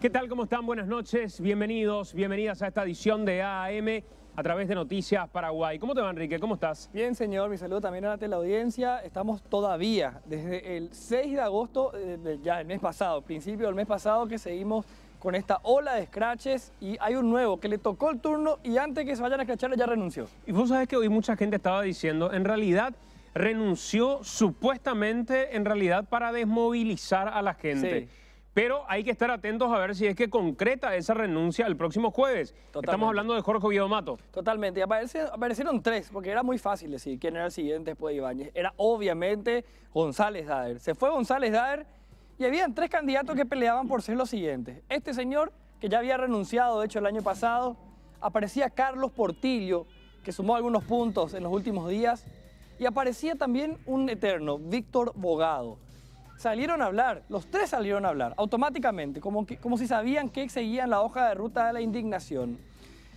¿Qué tal? ¿Cómo están? Buenas noches. Bienvenidos, bienvenidas a esta edición de AAM a través de Noticias Paraguay. ¿Cómo te va, Enrique? ¿Cómo estás? Bien, señor. Mi saludo también a la teleaudiencia. Estamos todavía desde el 6 de agosto, ya el mes pasado, principio del mes pasado, que seguimos con esta ola de scratches y hay un nuevo que le tocó el turno y antes que se vayan a scratchar ya renunció. Y vos sabés que hoy mucha gente estaba diciendo, en realidad renunció supuestamente, en realidad para desmovilizar a la gente. Sí. Pero hay que estar atentos a ver si es que concreta esa renuncia el próximo jueves. Totalmente. Estamos hablando de Jorge Oviedo Mato. Totalmente. Y aparecieron tres, porque era muy fácil decir quién era el siguiente después de Ibáñez. Era obviamente González Daer. Se fue González Daer y habían tres candidatos que peleaban por ser los siguientes. Este señor, que ya había renunciado, de hecho, el año pasado. Aparecía Carlos Portillo, que sumó algunos puntos en los últimos días. Y aparecía también un eterno, Víctor Bogado. Salieron a hablar, los tres salieron a hablar, automáticamente, como si sabían que seguían la hoja de ruta de la indignación.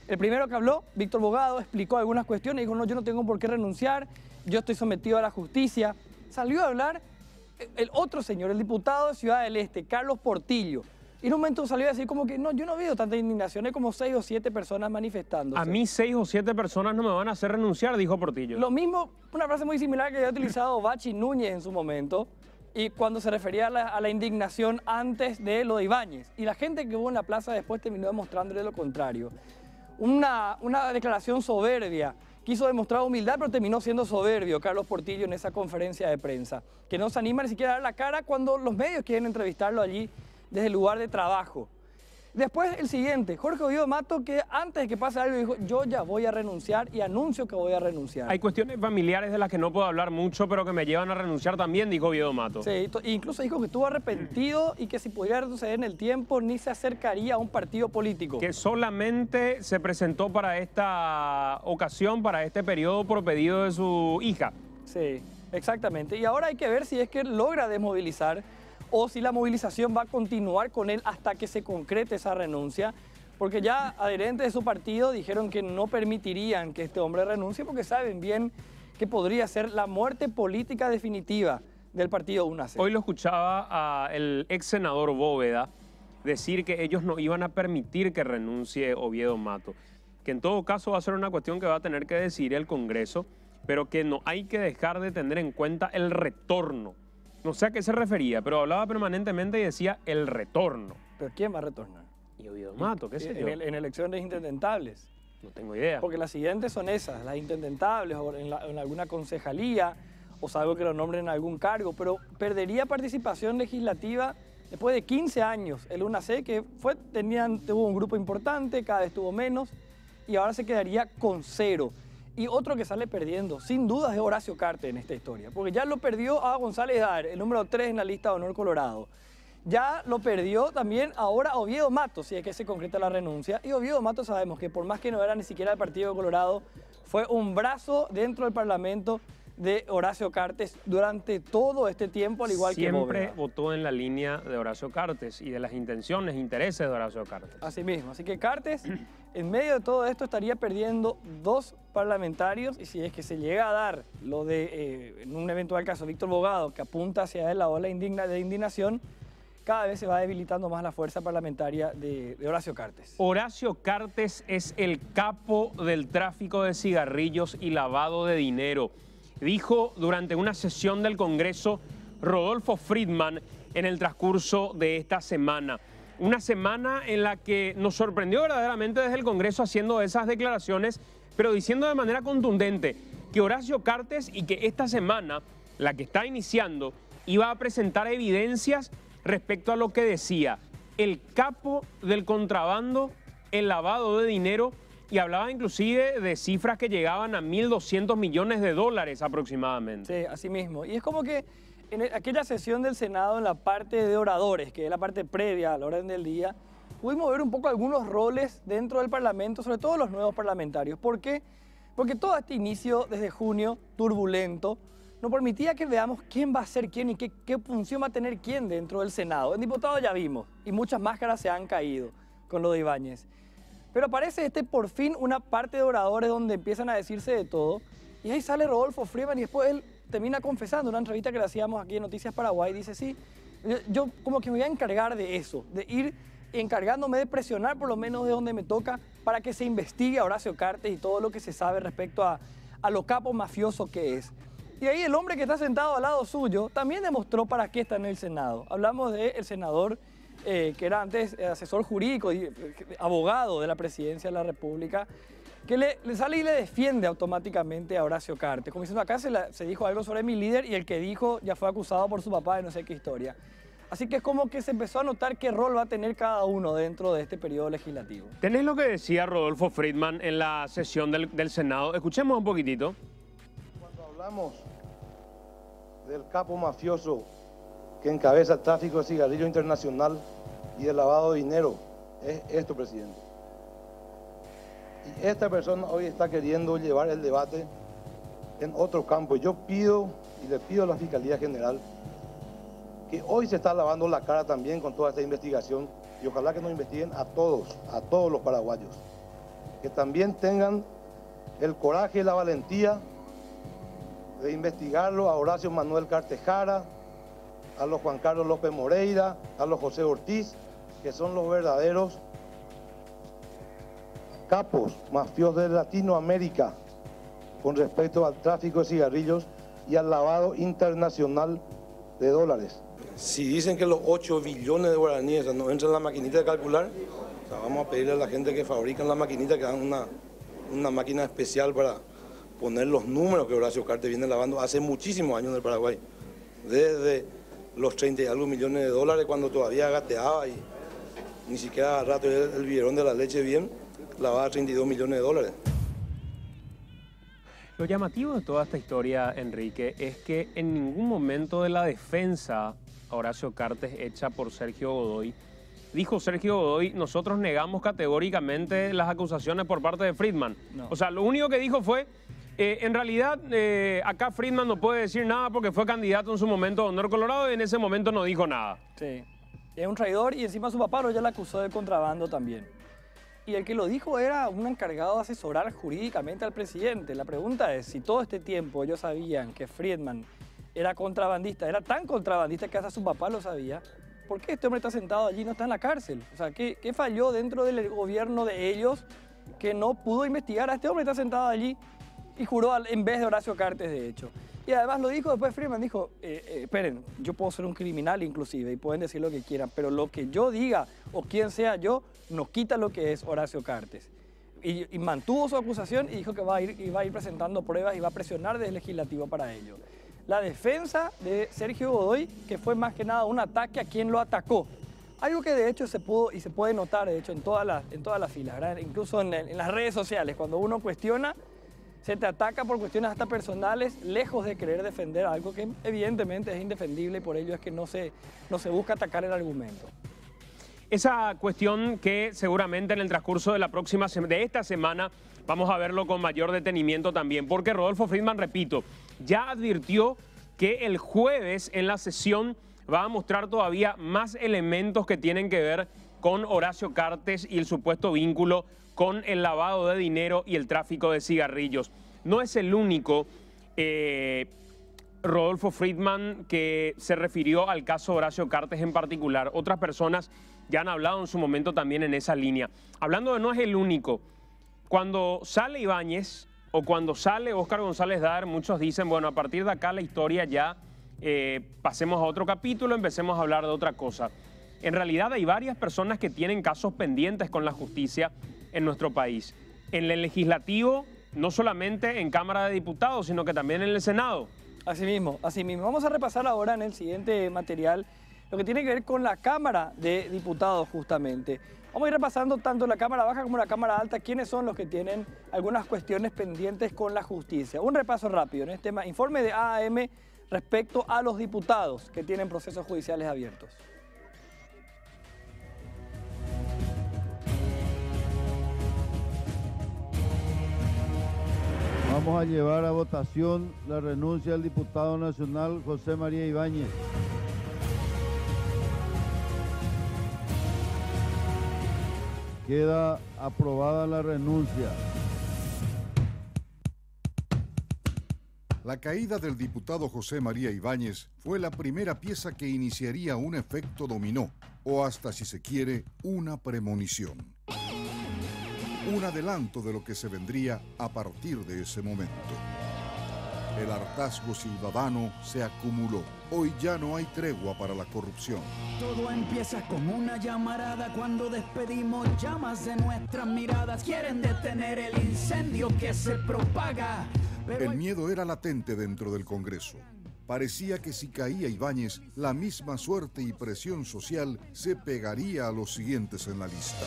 El primero que habló, Víctor Bogado, explicó algunas cuestiones, dijo, no, yo no tengo por qué renunciar, yo estoy sometido a la justicia. Salió a hablar el otro señor, el diputado de Ciudad del Este, Carlos Portillo. Y en un momento salió a decir como que, no, yo no veo tanta indignación, hay como 6 o 7 personas manifestándose. A mí 6 o 7 personas no me van a hacer renunciar, dijo Portillo. Lo mismo, una frase muy similar que había utilizado Bachi Núñez en su momento, y cuando se refería a la indignación antes de lo de Ibáñez. Y la gente que hubo en la plaza después terminó demostrándole lo contrario. Una declaración soberbia. Quiso demostrar humildad, pero terminó siendo soberbio Carlos Portillo en esa conferencia de prensa. Que no se anima ni siquiera a dar la cara cuando los medios quieren entrevistarlo allí desde el lugar de trabajo. Después el siguiente, Jorge Oviedo Mato, que antes de que pase algo dijo, yo ya voy a renunciar y anuncio que voy a renunciar. Hay cuestiones familiares de las que no puedo hablar mucho, pero que me llevan a renunciar también, dijo Oviedo Mato. Sí, incluso dijo que estuvo arrepentido y que si pudiera retroceder en el tiempo ni se acercaría a un partido político. Que solamente se presentó para esta ocasión, para este periodo, por pedido de su hija. Sí, exactamente. Y ahora hay que ver si es que logra desmovilizar o si la movilización va a continuar con él hasta que se concrete esa renuncia, porque ya adherentes de su partido dijeron que no permitirían que este hombre renuncie porque saben bien que podría ser la muerte política definitiva del partido UNACE. Hoy lo escuchaba al ex senador Bóveda decir que ellos no iban a permitir que renuncie Oviedo Mato, que en todo caso va a ser una cuestión que va a tener que decidir el Congreso, pero que no hay que dejar de tener en cuenta el retorno. No sé a qué se refería, pero hablaba permanentemente y decía el retorno. ¿Pero quién va a retornar? Y Oviedo Mato, qué sé yo. En elecciones intendentables. No tengo idea. Porque las siguientes son esas, las intendentables o en alguna concejalía o salvo que lo nombren en algún cargo, pero perdería participación legislativa después de 15 años. El UNACE que tuvo un grupo importante, cada vez tuvo menos y ahora se quedaría con 0. Y otro que sale perdiendo, sin dudas, es Horacio Cartes en esta historia, porque ya lo perdió a González Daer, el número 3 en la lista de honor Colorado. Ya lo perdió también ahora Oviedo Mato, si es que se concreta la renuncia. Y Oviedo Mato sabemos que por más que no era ni siquiera del partido de Colorado, fue un brazo dentro del Parlamento de Horacio Cartes durante todo este tiempo, al igual que Bóveda. Siempre votó en la línea de Horacio Cartes y de las intenciones, intereses de Horacio Cartes. Así mismo, así que Cartes, en medio de todo esto, estaría perdiendo 2 parlamentarios y si es que se llega a dar lo de, en un eventual caso, Víctor Bogado, que apunta hacia él la ola de indignación, cada vez se va debilitando más la fuerza parlamentaria de Horacio Cartes. Horacio Cartes es el capo del tráfico de cigarrillos y lavado de dinero. Dijo durante una sesión del Congreso Rodolfo Friedman en el transcurso de esta semana. Una semana en la que nos sorprendió verdaderamente desde el Congreso haciendo esas declaraciones, pero diciendo de manera contundente que Horacio Cartes y que esta semana, la que está iniciando, iba a presentar evidencias respecto a lo que decía el capo del contrabando, el lavado de dinero, y hablaba inclusive de cifras que llegaban a 1.200 millones de dólares aproximadamente. Sí, así mismo. Y es como que en aquella sesión del Senado, en la parte de oradores, que es la parte previa al orden del día, pudimos ver un poco algunos roles dentro del Parlamento, sobre todo los nuevos parlamentarios. ¿Por qué? Porque todo este inicio desde junio, turbulento, nos permitía que veamos quién va a ser quién y qué función va a tener quién dentro del Senado. En diputados ya vimos, y muchas máscaras se han caído con lo de Ibáñez. Pero aparece por fin una parte de oradores donde empiezan a decirse de todo, y ahí sale Rodolfo Friedman y después él termina confesando, una entrevista que le hacíamos aquí en Noticias Paraguay, dice, sí, yo como que me voy a encargar de eso, de ir encargándome de presionar por lo menos de donde me toca para que se investigue a Horacio Cartes y todo lo que se sabe respecto a lo capo mafioso que es. Y ahí el hombre que está sentado al lado suyo también demostró para qué está en el Senado. Hablamos del senador que era antes asesor jurídico y abogado de la presidencia de la República, que le sale y le defiende automáticamente a Horacio Cartes, como diciendo acá se dijo algo sobre mi líder y el que dijo ya fue acusado por su papá de no sé qué historia. Así que es como que se empezó a notar qué rol va a tener cada uno dentro de este periodo legislativo. ¿Tenés lo que decía Rodolfo Friedman en la sesión del Senado? Escuchemos un poquitito. Cuando hablamos del capo mafioso que encabeza el tráfico de cigarrillos internacional y el lavado de dinero, es esto, presidente. Y esta persona hoy está queriendo llevar el debate en otro campo. Yo pido y le pido a la Fiscalía General que hoy se está lavando la cara también con toda esta investigación y ojalá que nos investiguen a todos los paraguayos. Que también tengan el coraje y la valentía de investigarlo a Horacio Manuel Cartes Jara, a los Juan Carlos López Moreira, a los José Ortiz, que son los verdaderos capos mafiosos de Latinoamérica con respecto al tráfico de cigarrillos y al lavado internacional de dólares. Si dicen que los 8 billones de guaraníes no entran en la maquinita de calcular, vamos a pedirle a la gente que fabrican la maquinita que hagan una máquina especial para poner los números que Horacio Cartes viene lavando hace muchísimos años en el Paraguay. Desde los 30 y algo millones de dólares cuando todavía gateaba y ni siquiera a rato el biberón de la leche bien, lavaba 32 millones de dólares. Lo llamativo de toda esta historia, Enrique, es que en ningún momento de la defensa a Horacio Cartes hecha por Sergio Godoy, dijo Sergio Godoy, nosotros negamos categóricamente las acusaciones por parte de Friedman. No. O sea, lo único que dijo fue, en realidad, acá Friedman no puede decir nada porque fue candidato en su momento a Honor Colorado y en ese momento no dijo nada. Sí, es un traidor y encima su papá ya le acusó de contrabando también. Y el que lo dijo era un encargado de asesorar jurídicamente al presidente. La pregunta es, si todo este tiempo ellos sabían que Friedman era contrabandista, era tan contrabandista que hasta su papá lo sabía, ¿por qué este hombre está sentado allí y no está en la cárcel? O sea, ¿qué falló dentro del gobierno de ellos que no pudo investigar a este hombre que está sentado allí y juró en vez de Horacio Cartes, de hecho? Y además lo dijo después Friedman, dijo, esperen, yo puedo ser un criminal inclusive y pueden decir lo que quieran, pero lo que yo diga o quien sea yo, nos quita lo que es Horacio Cartes. Y mantuvo su acusación y dijo que va a ir presentando pruebas y va a presionar desde el legislativo para ello. La defensa de Sergio Godoy, que fue más que nada un ataque a quien lo atacó. Algo que de hecho se puede notar de hecho en todas las filas, ¿verdad? Incluso en las redes sociales, cuando uno cuestiona, se te ataca por cuestiones hasta personales, lejos de querer defender algo que evidentemente es indefendible y por ello es que no se busca atacar el argumento. Esa cuestión que seguramente en el transcurso de esta semana vamos a verlo con mayor detenimiento también, porque Rodolfo Friedman, repito, ya advirtió que el jueves en la sesión va a mostrar todavía más elementos que tienen que ver con Horacio Cartes y el supuesto vínculo con el lavado de dinero y el tráfico de cigarrillos. No es el único Rodolfo Friedman que se refirió al caso Horacio Cartes en particular. Otras personas ya han hablado en su momento también en esa línea. Hablando de no es el único, cuando sale Ibáñez o cuando sale Óscar González Daer, muchos dicen, bueno, a partir de acá la historia ya pasemos a otro capítulo, empecemos a hablar de otra cosa. En realidad hay varias personas que tienen casos pendientes con la justicia en nuestro país. En el legislativo, no solamente en Cámara de Diputados, sino que también en el Senado. Así mismo, así mismo. Vamos a repasar ahora en el siguiente material lo que tiene que ver con la Cámara de Diputados justamente. Vamos a ir repasando tanto la Cámara Baja como la Cámara Alta, quiénes son los que tienen algunas cuestiones pendientes con la justicia. Un repaso rápido en este informe de AAM respecto a los diputados que tienen procesos judiciales abiertos. Vamos a llevar a votación la renuncia del diputado nacional José María Ibáñez. Queda aprobada la renuncia. La caída del diputado José María Ibáñez fue la primera pieza que iniciaría un efecto dominó, o hasta, si se quiere, una premonición. Un adelanto de lo que se vendría a partir de ese momento. El hartazgo ciudadano se acumuló. Hoy ya no hay tregua para la corrupción. Todo empieza con una llamarada cuando despedimos llamas de nuestras miradas. Quieren detener el incendio que se propaga. El miedo era latente dentro del Congreso. Parecía que si caía Ibáñez, la misma suerte y presión social se pegaría a los siguientes en la lista.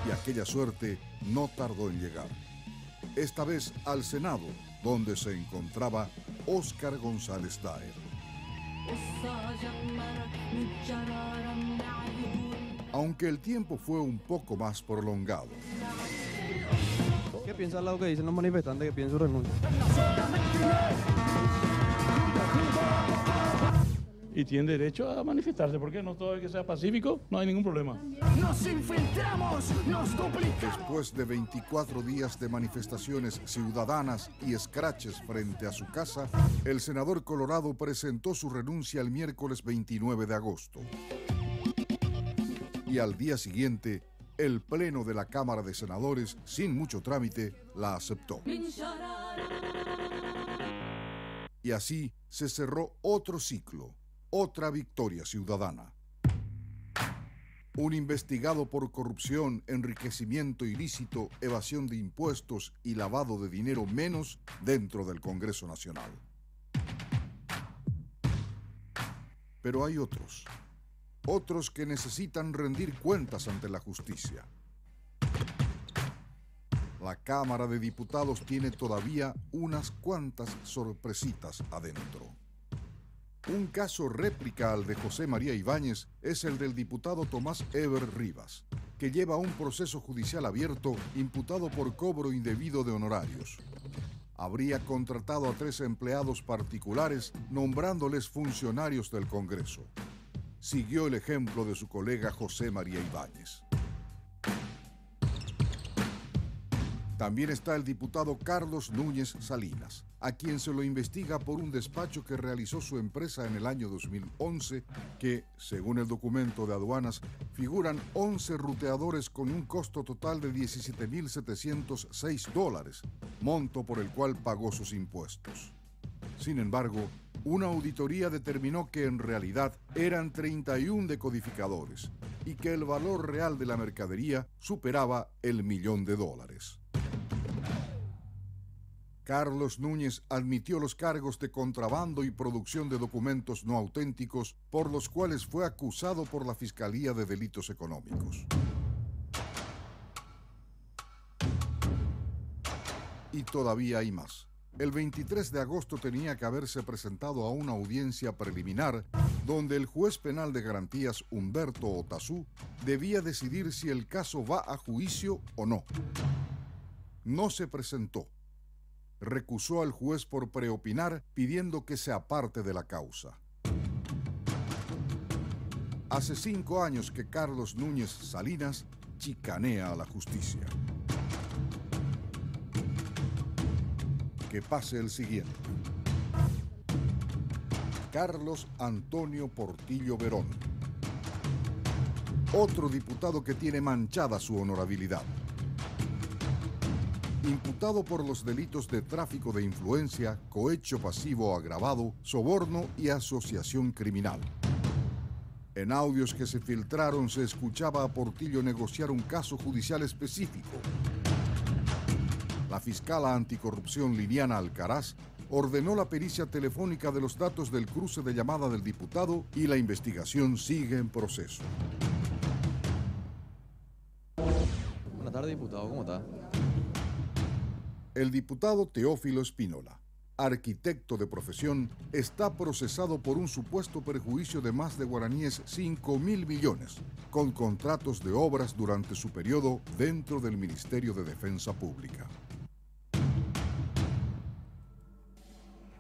Y aquella suerte no tardó en llegar. Esta vez al Senado, donde se encontraba Óscar González Daer. Aunque el tiempo fue un poco más prolongado. ¿Qué piensa lo que dicen los manifestantes que piden su renuncia? Y tienen derecho a manifestarse, porque no todo el que sea pacífico, no hay ningún problema. Nos infiltramos, nos duplicamos. Después de 24 días de manifestaciones ciudadanas y escraches frente a su casa, el senador Colorado presentó su renuncia el miércoles 29 de agosto. Y al día siguiente, el Pleno de la Cámara de Senadores, sin mucho trámite, la aceptó. Y así se cerró otro ciclo, otra victoria ciudadana. Un investigado por corrupción, enriquecimiento ilícito, evasión de impuestos y lavado de dinero menos dentro del Congreso Nacional. Pero hay otros que necesitan rendir cuentas ante la justicia. La Cámara de Diputados tiene todavía unas cuantas sorpresitas adentro. Un caso réplica al de José María Ibáñez es el del diputado Tomás Eber Rivas, que lleva un proceso judicial abierto imputado por cobro indebido de honorarios. Habría contratado a 3 empleados particulares nombrándoles funcionarios del Congreso. Siguió el ejemplo de su colega José María Ibáñez. También está el diputado Carlos Núñez Salinas, a quien se lo investiga por un despacho que realizó su empresa en el año 2011, que, según el documento de aduanas, figuran 11 ruteadores con un costo total de $17,706, monto por el cual pagó sus impuestos. Sin embargo, una auditoría determinó que en realidad eran 31 decodificadores y que el valor real de la mercadería superaba el $1.000.000. Carlos Núñez admitió los cargos de contrabando y producción de documentos no auténticos por los cuales fue acusado por la Fiscalía de Delitos Económicos. Y todavía hay más. El 23 de agosto tenía que haberse presentado a una audiencia preliminar donde el juez penal de garantías Humberto Otazú debía decidir si el caso va a juicio o no. No se presentó. Recusó al juez por preopinar pidiendo que se aparte de la causa. Hace 5 años que Carlos Núñez Salinas chicanea a la justicia. Que pase el siguiente. Carlos Antonio Portillo Verón. Otro diputado que tiene manchada su honorabilidad. Imputado por los delitos de tráfico de influencia, cohecho pasivo agravado, soborno y asociación criminal. En audios que se filtraron se escuchaba a Portillo negociar un caso judicial específico. La fiscala anticorrupción Liliana Alcaraz ordenó la pericia telefónica de los datos del cruce de llamada del diputado y la investigación sigue en proceso. Buenas tardes, diputado, ¿cómo está? El diputado Teófilo Espínola, arquitecto de profesión, está procesado por un supuesto perjuicio de más de guaraníes 5.000 millones, con contratos de obras durante su periodo dentro del Ministerio de Defensa Pública.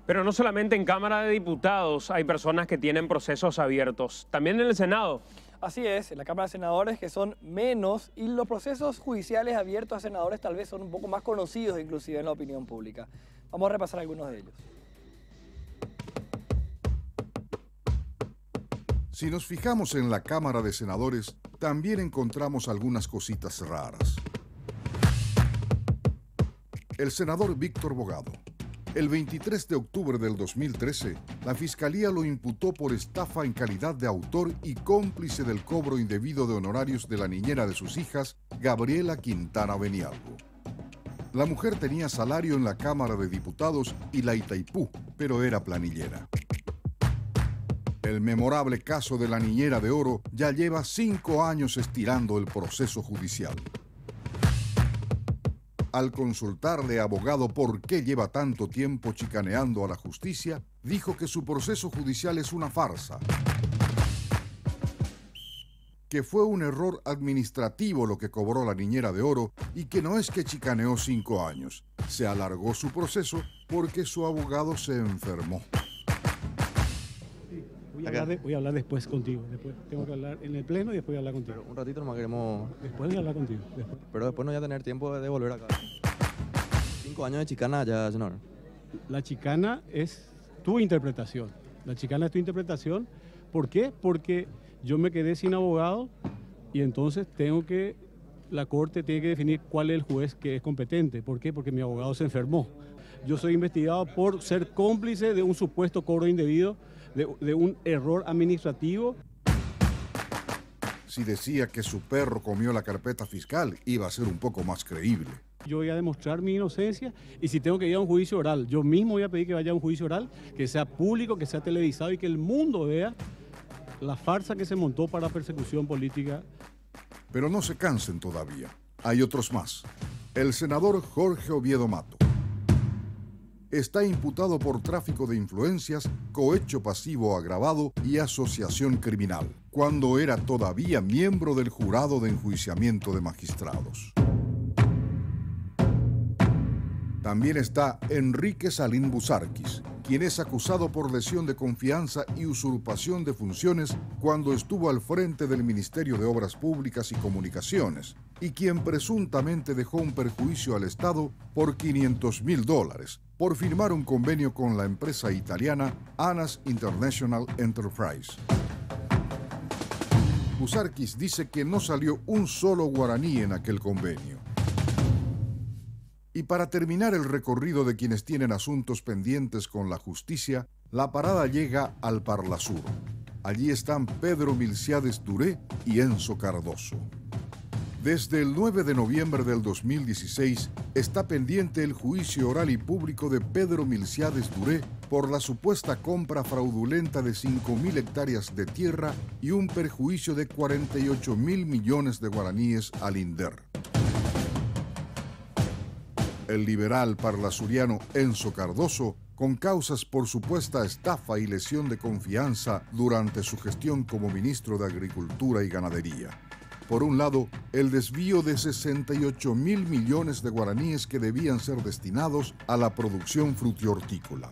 Pero no solamente en Cámara de Diputados hay personas que tienen procesos abiertos, también en el Senado. Así es, en la Cámara de Senadores, que son menos, y los procesos judiciales abiertos a senadores tal vez son un poco más conocidos inclusive en la opinión pública. Vamos a repasar algunos de ellos. Si nos fijamos en la Cámara de Senadores, también encontramos algunas cositas raras. El senador Víctor Bogado. El 23 de octubre del 2013, la Fiscalía lo imputó por estafa en calidad de autor y cómplice del cobro indebido de honorarios de la niñera de sus hijas, Gabriela Quintana Benialgo. La mujer tenía salario en la Cámara de Diputados y la Itaipú, pero era planillera. El memorable caso de la niñera de oro ya lleva 5 años estirando el proceso judicial. Al consultarle a Bogado por qué lleva tanto tiempo chicaneando a la justicia, dijo que su proceso judicial es una farsa, que fue un error administrativo lo que cobró la niñera de oro y que no es que chicaneó 5 años. Se alargó su proceso porque su abogado se enfermó. Voy a hablar después contigo. Después tengo que hablar en el pleno y después voy a hablar contigo. Pero un ratito nomás queremos... Después voy a hablar contigo. Pero después no voy a tener tiempo de volver acá. 5 años de chicana ya, senador. La chicana es tu interpretación. La chicana es tu interpretación. ¿Por qué? Porque yo me quedé sin abogado y entonces la Corte tiene que definir cuál es el juez que es competente. ¿Por qué? Porque mi abogado se enfermó. Yo soy investigado por ser cómplice de un supuesto cobro indebido, de un error administrativo. Si decía que su perro comió la carpeta fiscal, iba a ser un poco más creíble. Yo voy a demostrar mi inocencia y si tengo que ir a un juicio oral, yo mismo voy a pedir que vaya a un juicio oral, que sea público, que sea televisado y que el mundo vea la farsa que se montó para persecución política. Pero no se cansen todavía. Hay otros más. El senador Jorge Oviedo Mato está imputado por tráfico de influencias, cohecho pasivo agravado y asociación criminal, cuando era todavía miembro del jurado de enjuiciamiento de magistrados. También está Enrique Salín Busarquis, quien es acusado por lesión de confianza y usurpación de funciones cuando estuvo al frente del Ministerio de Obras Públicas y Comunicaciones, y quien presuntamente dejó un perjuicio al Estado por $500.000 por firmar un convenio con la empresa italiana Anas International Enterprise. Busarquis dice que no salió un solo guaraní en aquel convenio. Y para terminar el recorrido de quienes tienen asuntos pendientes con la justicia, la parada llega al Parlasur. Allí están Pedro Milciades Duré y Enzo Cardoso. Desde el 9 de noviembre del 2016 está pendiente el juicio oral y público de Pedro Milciades Duré por la supuesta compra fraudulenta de 5.000 hectáreas de tierra y un perjuicio de 48.000 millones de guaraníes al INDER. El liberal parlasuriano Enzo Cardoso, con causas por supuesta estafa y lesión de confianza durante su gestión como ministro de Agricultura y Ganadería. Por un lado, el desvío de 68.000 millones de guaraníes que debían ser destinados a la producción frutihortícola.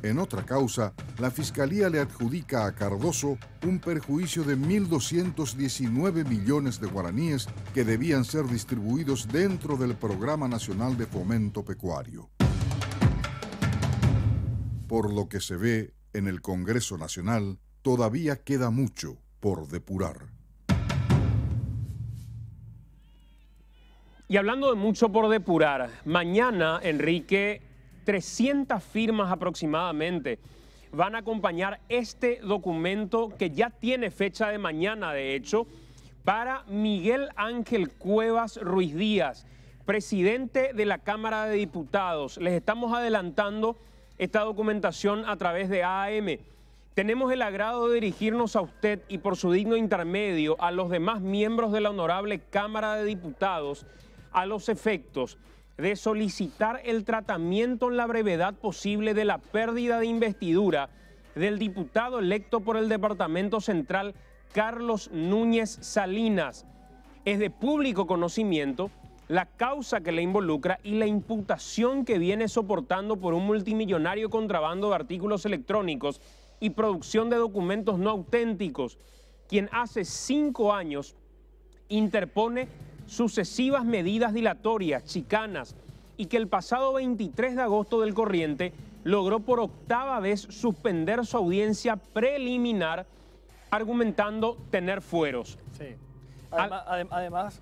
En otra causa, la Fiscalía le adjudica a Cardoso un perjuicio de 1.219 millones de guaraníes que debían ser distribuidos dentro del Programa Nacional de Fomento Pecuario. Por lo que se ve en el Congreso Nacional, todavía queda mucho por depurar. Y hablando de mucho por depurar, mañana, Enrique, 300 firmas aproximadamente van a acompañar este documento que ya tiene fecha de mañana, de hecho, para Miguel Ángel Cuevas Ruiz Díaz, presidente de la Cámara de Diputados. Les estamos adelantando esta documentación a través de AM. Tenemos el agrado de dirigirnos a usted y por su digno intermedio a los demás miembros de la honorable Cámara de Diputados a los efectos de solicitar el tratamiento en la brevedad posible de la pérdida de investidura del diputado electo por el Departamento Central, Carlos Núñez Salinas. Es de público conocimiento la causa que le involucra y la imputación que viene soportando por un multimillonario contrabando de artículos electrónicos y producción de documentos no auténticos, quien hace 5 años interpone sucesivas medidas dilatorias, chicanas, y que el pasado 23 de agosto del corriente logró por 8ª vez suspender su audiencia preliminar argumentando tener fueros. Sí. Además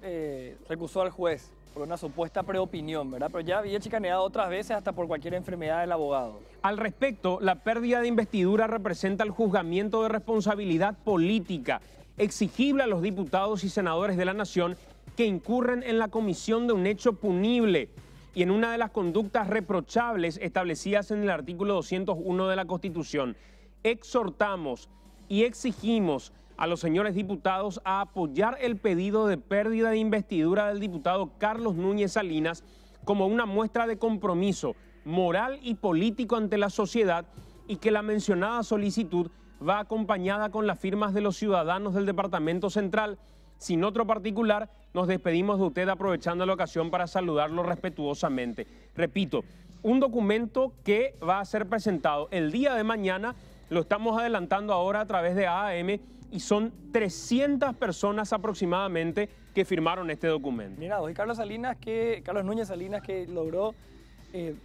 recusó al juez por una supuesta preopinión, ¿verdad? Pero ya había chicaneado otras veces hasta por cualquier enfermedad del abogado. Al respecto, la pérdida de investidura representa el juzgamiento de responsabilidad política exigible a los diputados y senadores de la Nación que incurren en la comisión de un hecho punible y en una de las conductas reprochables establecidas en el artículo 201 de la Constitución. Exhortamos y exigimos a los señores diputados a apoyar el pedido de pérdida de investidura del diputado Carlos Núñez Salinas como una muestra de compromiso moral y político ante la sociedad y que la mencionada solicitud va acompañada con las firmas de los ciudadanos del Departamento Central. Sin otro particular, nos despedimos de usted aprovechando la ocasión para saludarlo respetuosamente. Repito, un documento que va a ser presentado el día de mañana, lo estamos adelantando ahora a través de AAM, y son 300 personas aproximadamente que firmaron este documento. Mira, hoy Carlos Núñez Salinas, que logró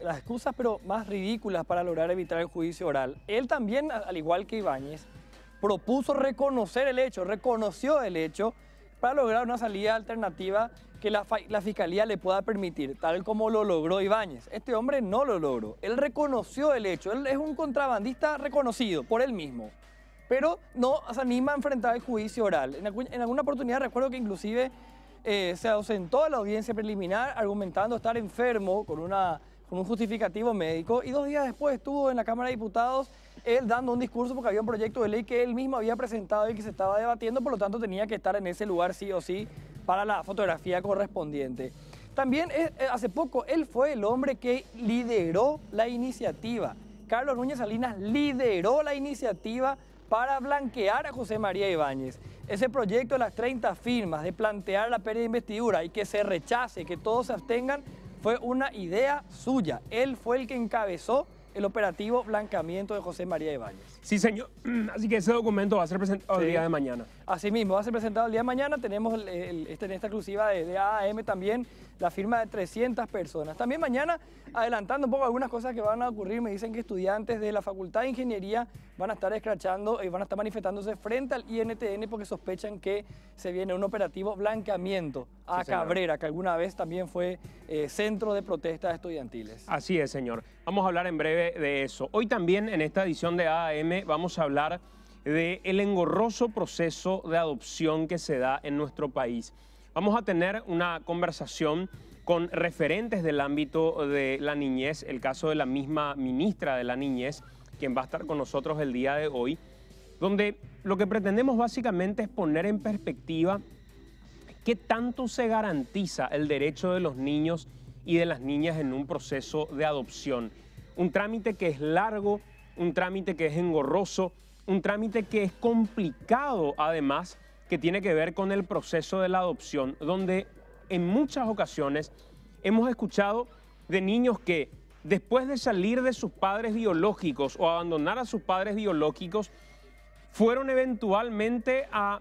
las excusas pero más ridículas para lograr evitar el juicio oral. Él también, al igual que Ibáñez, propuso reconocer el hecho, reconoció el hecho para lograr una salida alternativa que la Fiscalía le pueda permitir, tal como lo logró Ibáñez. Este hombre no lo logró, él reconoció el hecho, él es un contrabandista reconocido por él mismo, pero no se anima a enfrentar el juicio oral. En alguna oportunidad recuerdo que inclusive se ausentó de la audiencia preliminar argumentando estar enfermo con un justificativo médico, y 2 días después estuvo en la Cámara de Diputados él dando un discurso porque había un proyecto de ley que él mismo había presentado y que se estaba debatiendo, por lo tanto tenía que estar en ese lugar sí o sí para la fotografía correspondiente. También hace poco él fue el hombre que lideró la iniciativa. Carlos Núñez Salinas lideró la iniciativa para blanquear a José María Ibáñez. Ese proyecto de las 30 firmas, de plantear la pérdida de investidura y que se rechace, que todos se abstengan, fue una idea suya. Él fue el que encabezó el operativo blanqueamiento de José María Ibáñez. Sí, señor. Así que ese documento va a ser presentado el día de mañana. Así mismo, va a ser presentado el día de mañana. Tenemos en esta exclusiva de AAM también la firma de 300 personas. También mañana, adelantando un poco algunas cosas que van a ocurrir, me dicen que estudiantes de la Facultad de Ingeniería van a estar escrachando y van a estar manifestándose frente al INTN porque sospechan que se viene un operativo blanqueamiento a Cabrera, que alguna vez también fue centro de protestas estudiantiles. Así es, señor. Vamos a hablar en breve de eso. Hoy también en esta edición de AAM vamos a hablar del engorroso proceso de adopción que se da en nuestro país. Vamos a tener una conversación con referentes del ámbito de la niñez, el caso de la misma ministra de la Niñez, quien va a estar con nosotros el día de hoy, donde lo que pretendemos básicamente es poner en perspectiva qué tanto se garantiza el derecho de los niños y de las niñas en un proceso de adopción. Un trámite que es largo, un trámite que es engorroso, un trámite que es complicado además, que tiene que ver con el proceso de la adopción, donde en muchas ocasiones hemos escuchado de niños que después de salir de sus padres biológicos o abandonar a sus padres biológicos, fueron eventualmente a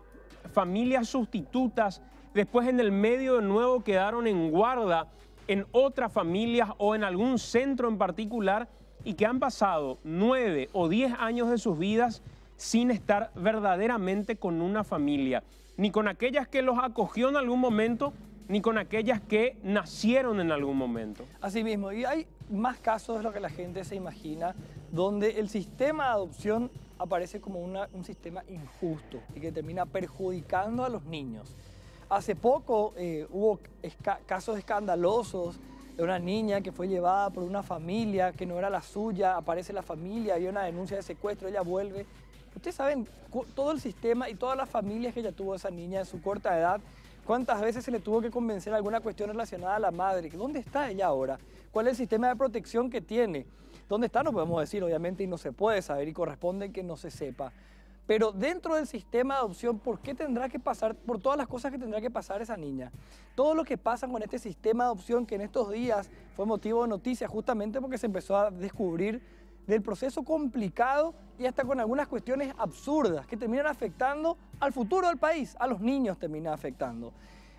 familias sustitutas, después en el medio de nuevo quedaron en guarda en otras familias o en algún centro en particular y que han pasado 9 o 10 años de sus vidas sin estar verdaderamente con una familia, ni con aquellas que los acogió en algún momento, ni con aquellas que nacieron en algún momento. Así mismo, y hay más casos de lo que la gente se imagina, donde el sistema de adopción aparece como un sistema injusto y que termina perjudicando a los niños. Hace poco hubo casos escandalosos de una niña que fue llevada por una familia que no era la suya, aparece la familia, había una denuncia de secuestro, ella vuelve. Ustedes saben todo el sistema y todas las familias que ella tuvo esa niña en su corta edad, cuántas veces se le tuvo que convencer alguna cuestión relacionada a la madre. ¿Dónde está ella ahora? ¿Cuál es el sistema de protección que tiene? ¿Dónde está? No podemos decir, obviamente, y no se puede saber y corresponde que no se sepa. Pero dentro del sistema de adopción, ¿por qué tendrá que pasar, por todas las cosas que tendrá que pasar esa niña? Todo lo que pasa con este sistema de adopción que en estos días fue motivo de noticia justamente porque se empezó a descubrir del proceso complicado y hasta con algunas cuestiones absurdas que terminan afectando al futuro del país, a los niños termina afectando.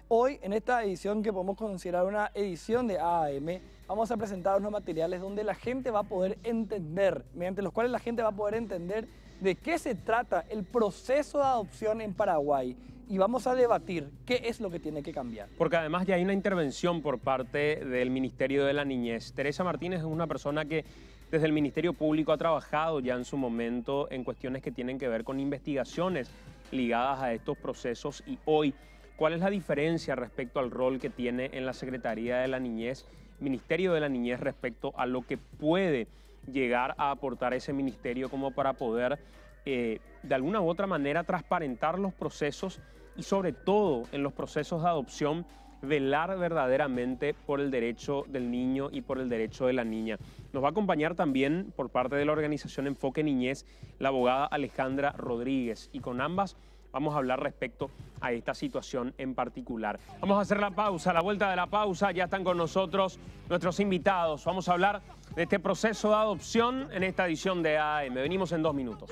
Hoy, en esta edición que podemos considerar una edición de AAM, vamos a presentar unos materiales donde la gente va a poder entender, mediante los cuales la gente va a poder entender de qué se trata el proceso de adopción en Paraguay. Y vamos a debatir qué es lo que tiene que cambiar. Porque además ya hay una intervención por parte del Ministerio de la Niñez. Teresa Martínez es una persona que desde el Ministerio Público ha trabajado ya en su momento en cuestiones que tienen que ver con investigaciones ligadas a estos procesos. Y hoy, ¿cuál es la diferencia respecto al rol que tiene en la Secretaría de la Niñez, Ministerio de la Niñez, respecto a lo que puede llegar a aportar ese ministerio como para poder de alguna u otra manera transparentar los procesos y sobre todo en los procesos de adopción velar verdaderamente por el derecho del niño y por el derecho de la niña? Nos va a acompañar también por parte de la organización Enfoque Niñez la abogada Alejandra Rodríguez y con ambas vamos a hablar respecto a esta situación en particular. Vamos a hacer la pausa, a la vuelta de la pausa ya están con nosotros nuestros invitados. Vamos a hablar de este proceso de adopción en esta edición de AAM. Venimos en 2 minutos.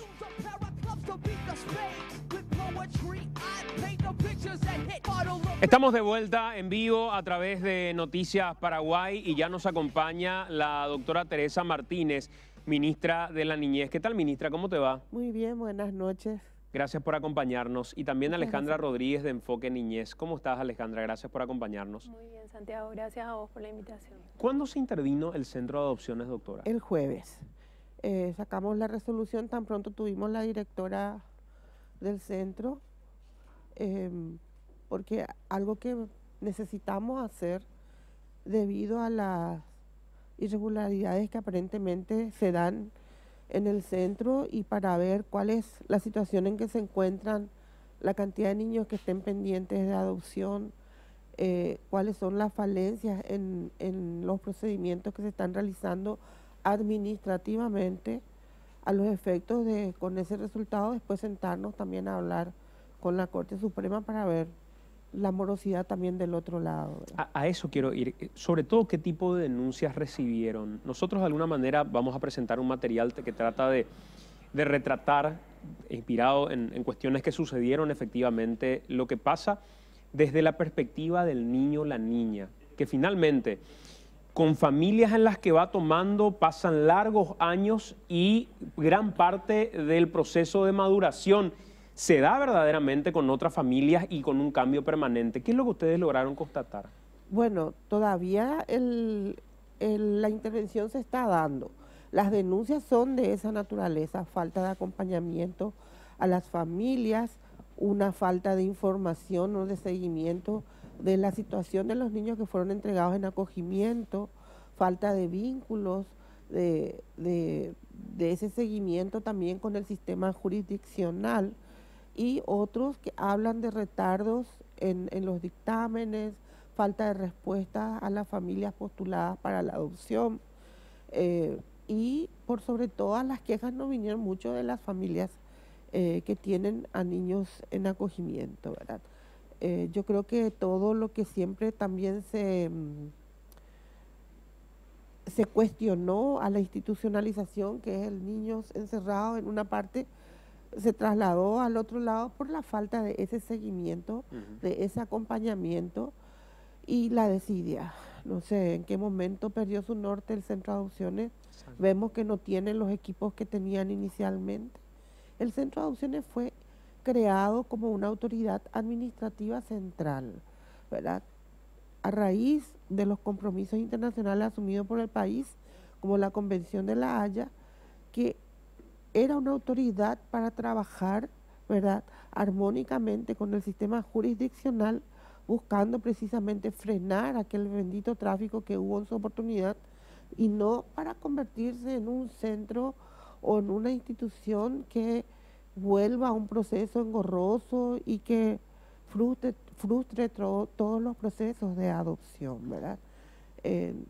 Estamos de vuelta en vivo a través de Noticias Paraguay y ya nos acompaña la doctora Teresa Martínez, ministra de la Niñez. ¿Qué tal, ministra? ¿Cómo te va? Muy bien, buenas noches. Gracias por acompañarnos. Y también Alejandra Rodríguez de Enfoque Niñez. ¿Cómo estás, Alejandra? Gracias por acompañarnos. Muy bien, Santiago. Gracias a vos por la invitación. ¿Cuándo se intervino el Centro de Adopciones, doctora? El jueves. Sacamos la resolución, tan pronto tuvimos la directora del centro, porque algo que necesitamos hacer debido a las irregularidades que aparentemente se dan en el centro y para ver cuál es la situación en que se encuentran la cantidad de niños que estén pendientes de adopción, cuáles son las falencias en los procedimientos que se están realizando administrativamente, a los efectos de, con ese resultado, después sentarnos también a hablar con la Corte Suprema para ver la morosidad también del otro lado. A eso quiero ir. Sobre todo, ¿qué tipo de denuncias recibieron? Nosotros de alguna manera vamos a presentar un material que trata de retratar, inspirado en cuestiones que sucedieron efectivamente, lo que pasa desde la perspectiva del niño, la niña, que finalmente con familias en las que va tomando, pasan largos años y gran parte del proceso de maduración se da verdaderamente con otras familias y con un cambio permanente. ¿Qué es lo que ustedes lograron constatar? Bueno, todavía la intervención se está dando. Las denuncias son de esa naturaleza, falta de acompañamiento a las familias, una falta de información o de seguimiento de la situación de los niños que fueron entregados en acogimiento, falta de vínculos, de ese seguimiento también con el sistema jurisdiccional y otros que hablan de retardos en los dictámenes, falta de respuesta a las familias postuladas para la adopción y por sobre todas las quejas nos vinieron mucho de las familias que tienen a niños en acogimiento, ¿verdad? Yo creo que todo lo que siempre también se cuestionó a la institucionalización, que es el niño encerrado en una parte, se trasladó al otro lado por la falta de ese seguimiento, de ese acompañamiento y la desidia. No sé en qué momento perdió su norte el centro de adopciones. Vemos que no tienen los equipos que tenían inicialmente. El centro de adopciones fue creado como una autoridad administrativa central, ¿verdad? A raíz de los compromisos internacionales asumidos por el país, como la Convención de La Haya, que era una autoridad para trabajar, ¿verdad?, armónicamente con el sistema jurisdiccional, buscando precisamente frenar aquel bendito tráfico que hubo en su oportunidad y no para convertirse en un centro o en una institución que vuelva a un proceso engorroso y que frustre todos los procesos de adopción, ¿verdad?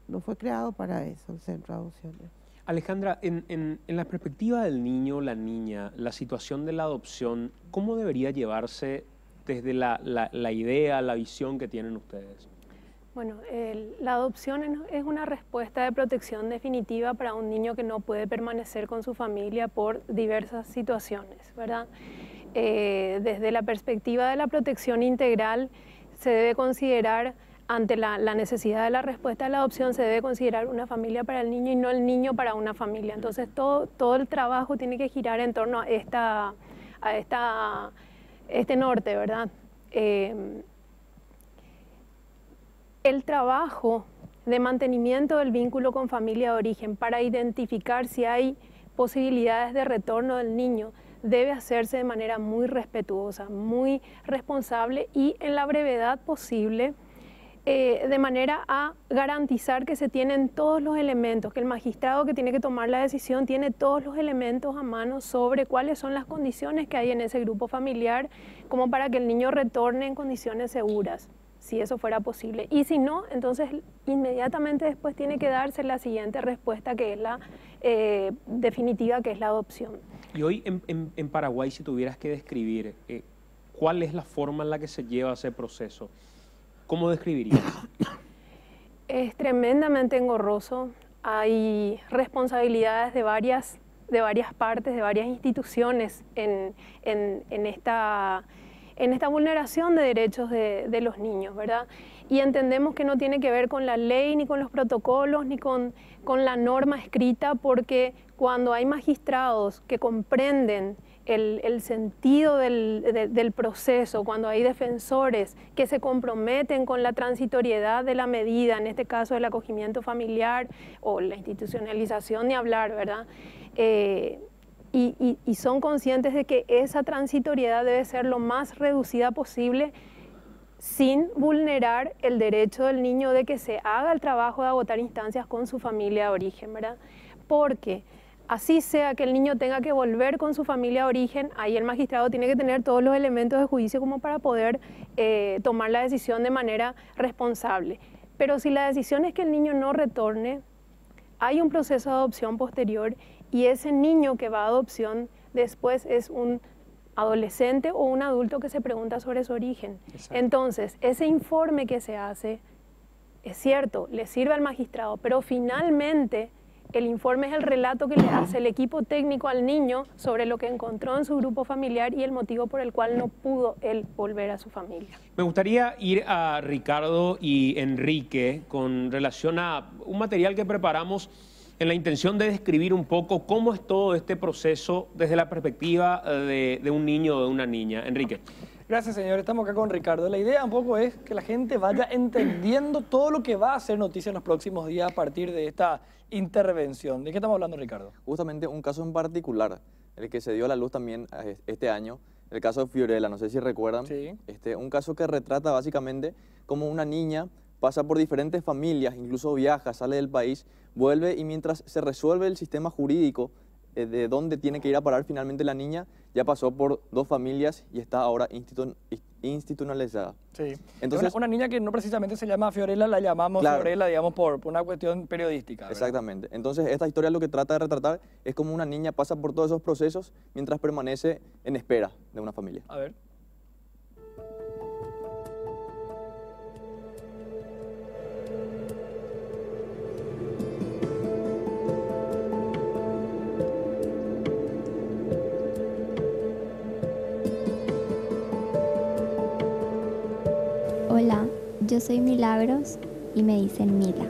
No fue creado para eso el centro de adopciones. Alejandra, en la perspectiva del niño, la niña, la situación de la adopción, ¿cómo debería llevarse desde la idea, la visión que tienen ustedes? Bueno, la adopción es una respuesta de protección definitiva para un niño que no puede permanecer con su familia por diversas situaciones, ¿verdad? Desde la perspectiva de la protección integral, se debe considerar, ante la necesidad de la respuesta a la adopción, se debe considerar una familia para el niño y no el niño para una familia. Entonces, todo el trabajo tiene que girar en torno a este norte, ¿verdad? El trabajo de mantenimiento del vínculo con familia de origen para identificar si hay posibilidades de retorno del niño debe hacerse de manera muy respetuosa, muy responsable y en la brevedad posible, de manera a garantizar que se tienen todos los elementos, que el magistrado que tiene que tomar la decisión tiene todos los elementos a mano sobre cuáles son las condiciones que hay en ese grupo familiar, como para que el niño retorne en condiciones seguras, si eso fuera posible. Y si no, entonces inmediatamente después tiene que darse la siguiente respuesta, que es la definitiva, que es la adopción. Y hoy en Paraguay, si tuvieras que describir cuál es la forma en la que se lleva ese proceso, ¿cómo describirías? Es tremendamente engorroso. Hay responsabilidades de varias partes, de varias instituciones en esta vulneración de derechos de los niños, ¿verdad? Y entendemos que no tiene que ver con la ley, ni con los protocolos, ni con la norma escrita, porque cuando hay magistrados que comprenden el sentido del proceso, cuando hay defensores que se comprometen con la transitoriedad de la medida, en este caso el acogimiento familiar o la institucionalización, ni hablar, ¿verdad? Y son conscientes de que esa transitoriedad debe ser lo más reducida posible, sin vulnerar el derecho del niño de que se haga el trabajo de agotar instancias con su familia de origen, ¿verdad? Porque así sea que el niño tenga que volver con su familia de origen, ahí el magistrado tiene que tener todos los elementos de juicio como para poder tomar la decisión de manera responsable. Pero si la decisión es que el niño no retorne, hay un proceso de adopción posterior y ese niño que va a adopción después es un adolescente o un adulto que se pregunta sobre su origen. Exacto. Entonces, ese informe que se hace, es cierto, le sirve al magistrado, pero finalmente el informe es el relato que le hace el equipo técnico al niño sobre lo que encontró en su grupo familiar y el motivo por el cual no pudo él volver a su familia. Me gustaría ir a Ricardo y Enrique con relación a un material que preparamos en la intención de describir un poco cómo es todo este proceso desde la perspectiva de un niño o de una niña. Enrique. Gracias, señor. Estamos acá con Ricardo. La idea un poco es que la gente vaya entendiendo todo lo que va a ser noticia en los próximos días a partir de esta intervención. ¿De qué estamos hablando, Ricardo? Justamente un caso en particular, el que se dio a la luz también este año, el caso de Fiorella, no sé si recuerdan. Sí. Un caso que retrata básicamente cómo una niña pasa por diferentes familias, incluso viaja, sale del país, vuelve y mientras se resuelve el sistema jurídico de dónde tiene que ir a parar finalmente la niña, ya pasó por 2 familias y está ahora institucionalizada. Sí. Entonces, una niña que no precisamente se llama Fiorella, la llamamos claro, Fiorella, digamos, por una cuestión periodística, ¿verdad? Exactamente. Entonces, esta historia lo que trata de retratar es cómo una niña pasa por todos esos procesos mientras permanece en espera de una familia. A ver. Hola, yo soy Milagros y me dicen Mila.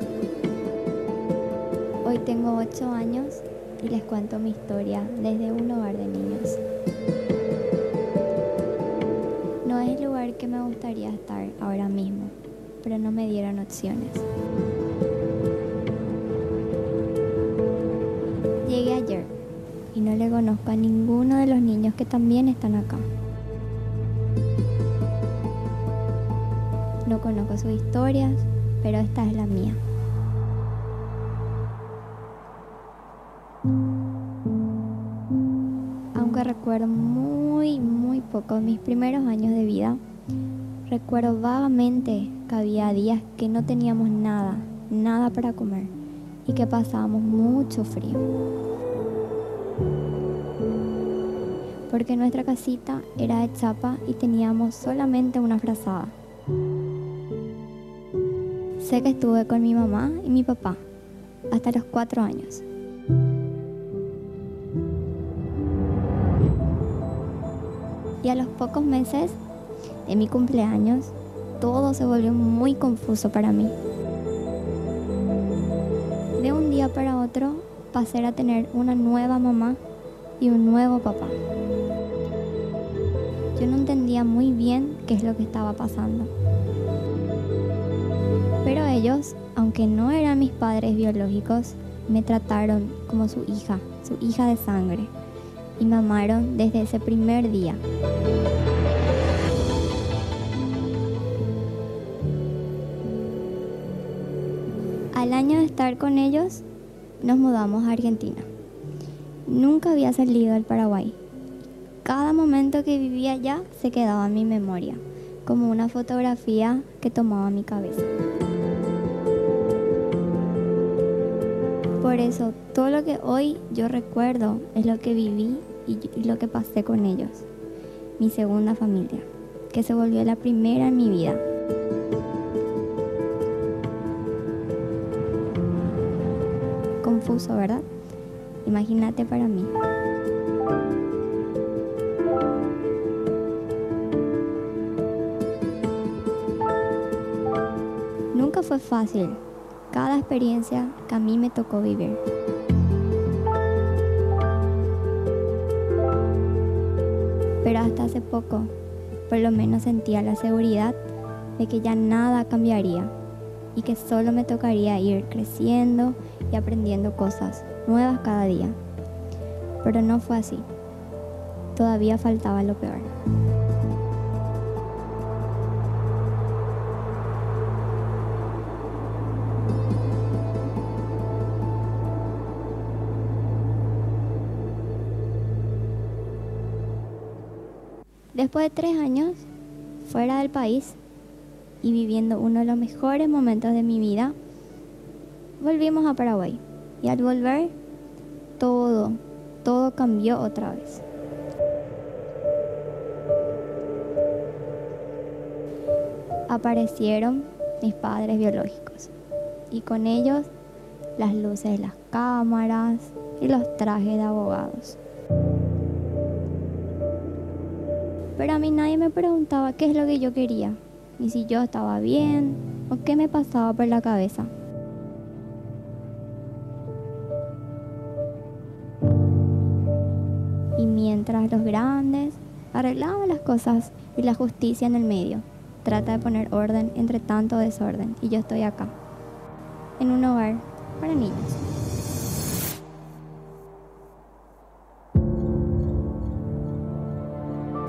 Hoy tengo 8 años y les cuento mi historia desde un hogar de niños. No es el lugar que me gustaría estar ahora mismo, pero no me dieron opciones. Llegué ayer y no le conozco a ninguno de los niños que también están acá. No conozco sus historias, pero esta es la mía. Aunque recuerdo muy poco mis primeros años de vida, recuerdo vagamente que había días que no teníamos nada para comer y que pasábamos mucho frío. Porque nuestra casita era de chapa y teníamos solamente una frazada. sé que estuve con mi mamá y mi papá hasta los 4 años. Y a los pocos meses de mi cumpleaños, todo se volvió muy confuso para mí. De un día para otro, pasé a tener una nueva mamá y un nuevo papá. Yo no entendía muy bien qué es lo que estaba pasando. Pero ellos, aunque no eran mis padres biológicos, me trataron como su hija de sangre, y me amaron desde ese primer día. Al año de estar con ellos, nos mudamos a Argentina. Nunca había salido del Paraguay. Cada momento que vivía allá se quedaba en mi memoria, como una fotografía que tomaba mi cabeza. Por eso, todo lo que hoy yo recuerdo es lo que viví y lo que pasé con ellos. Mi segunda familia, que se volvió la primera en mi vida. Confuso, ¿verdad? Imagínate para mí. Nunca fue fácil cada experiencia que a mí me tocó vivir. Pero hasta hace poco, por lo menos sentía la seguridad de que ya nada cambiaría y que solo me tocaría ir creciendo y aprendiendo cosas nuevas cada día. Pero no fue así. Todavía faltaba lo peor. Después de 3 años fuera del país y viviendo uno de los mejores momentos de mi vida, volvimos a Paraguay. Y al volver, todo cambió otra vez. Aparecieron mis padres biológicos y con ellos las luces de las cámaras y los trajes de abogados. Pero a mí nadie me preguntaba qué es lo que yo quería, ni si yo estaba bien o qué me pasaba por la cabeza. Y mientras los grandes arreglaban las cosas y la justicia en el medio trata de poner orden entre tanto desorden, y yo estoy acá, en un hogar para niños.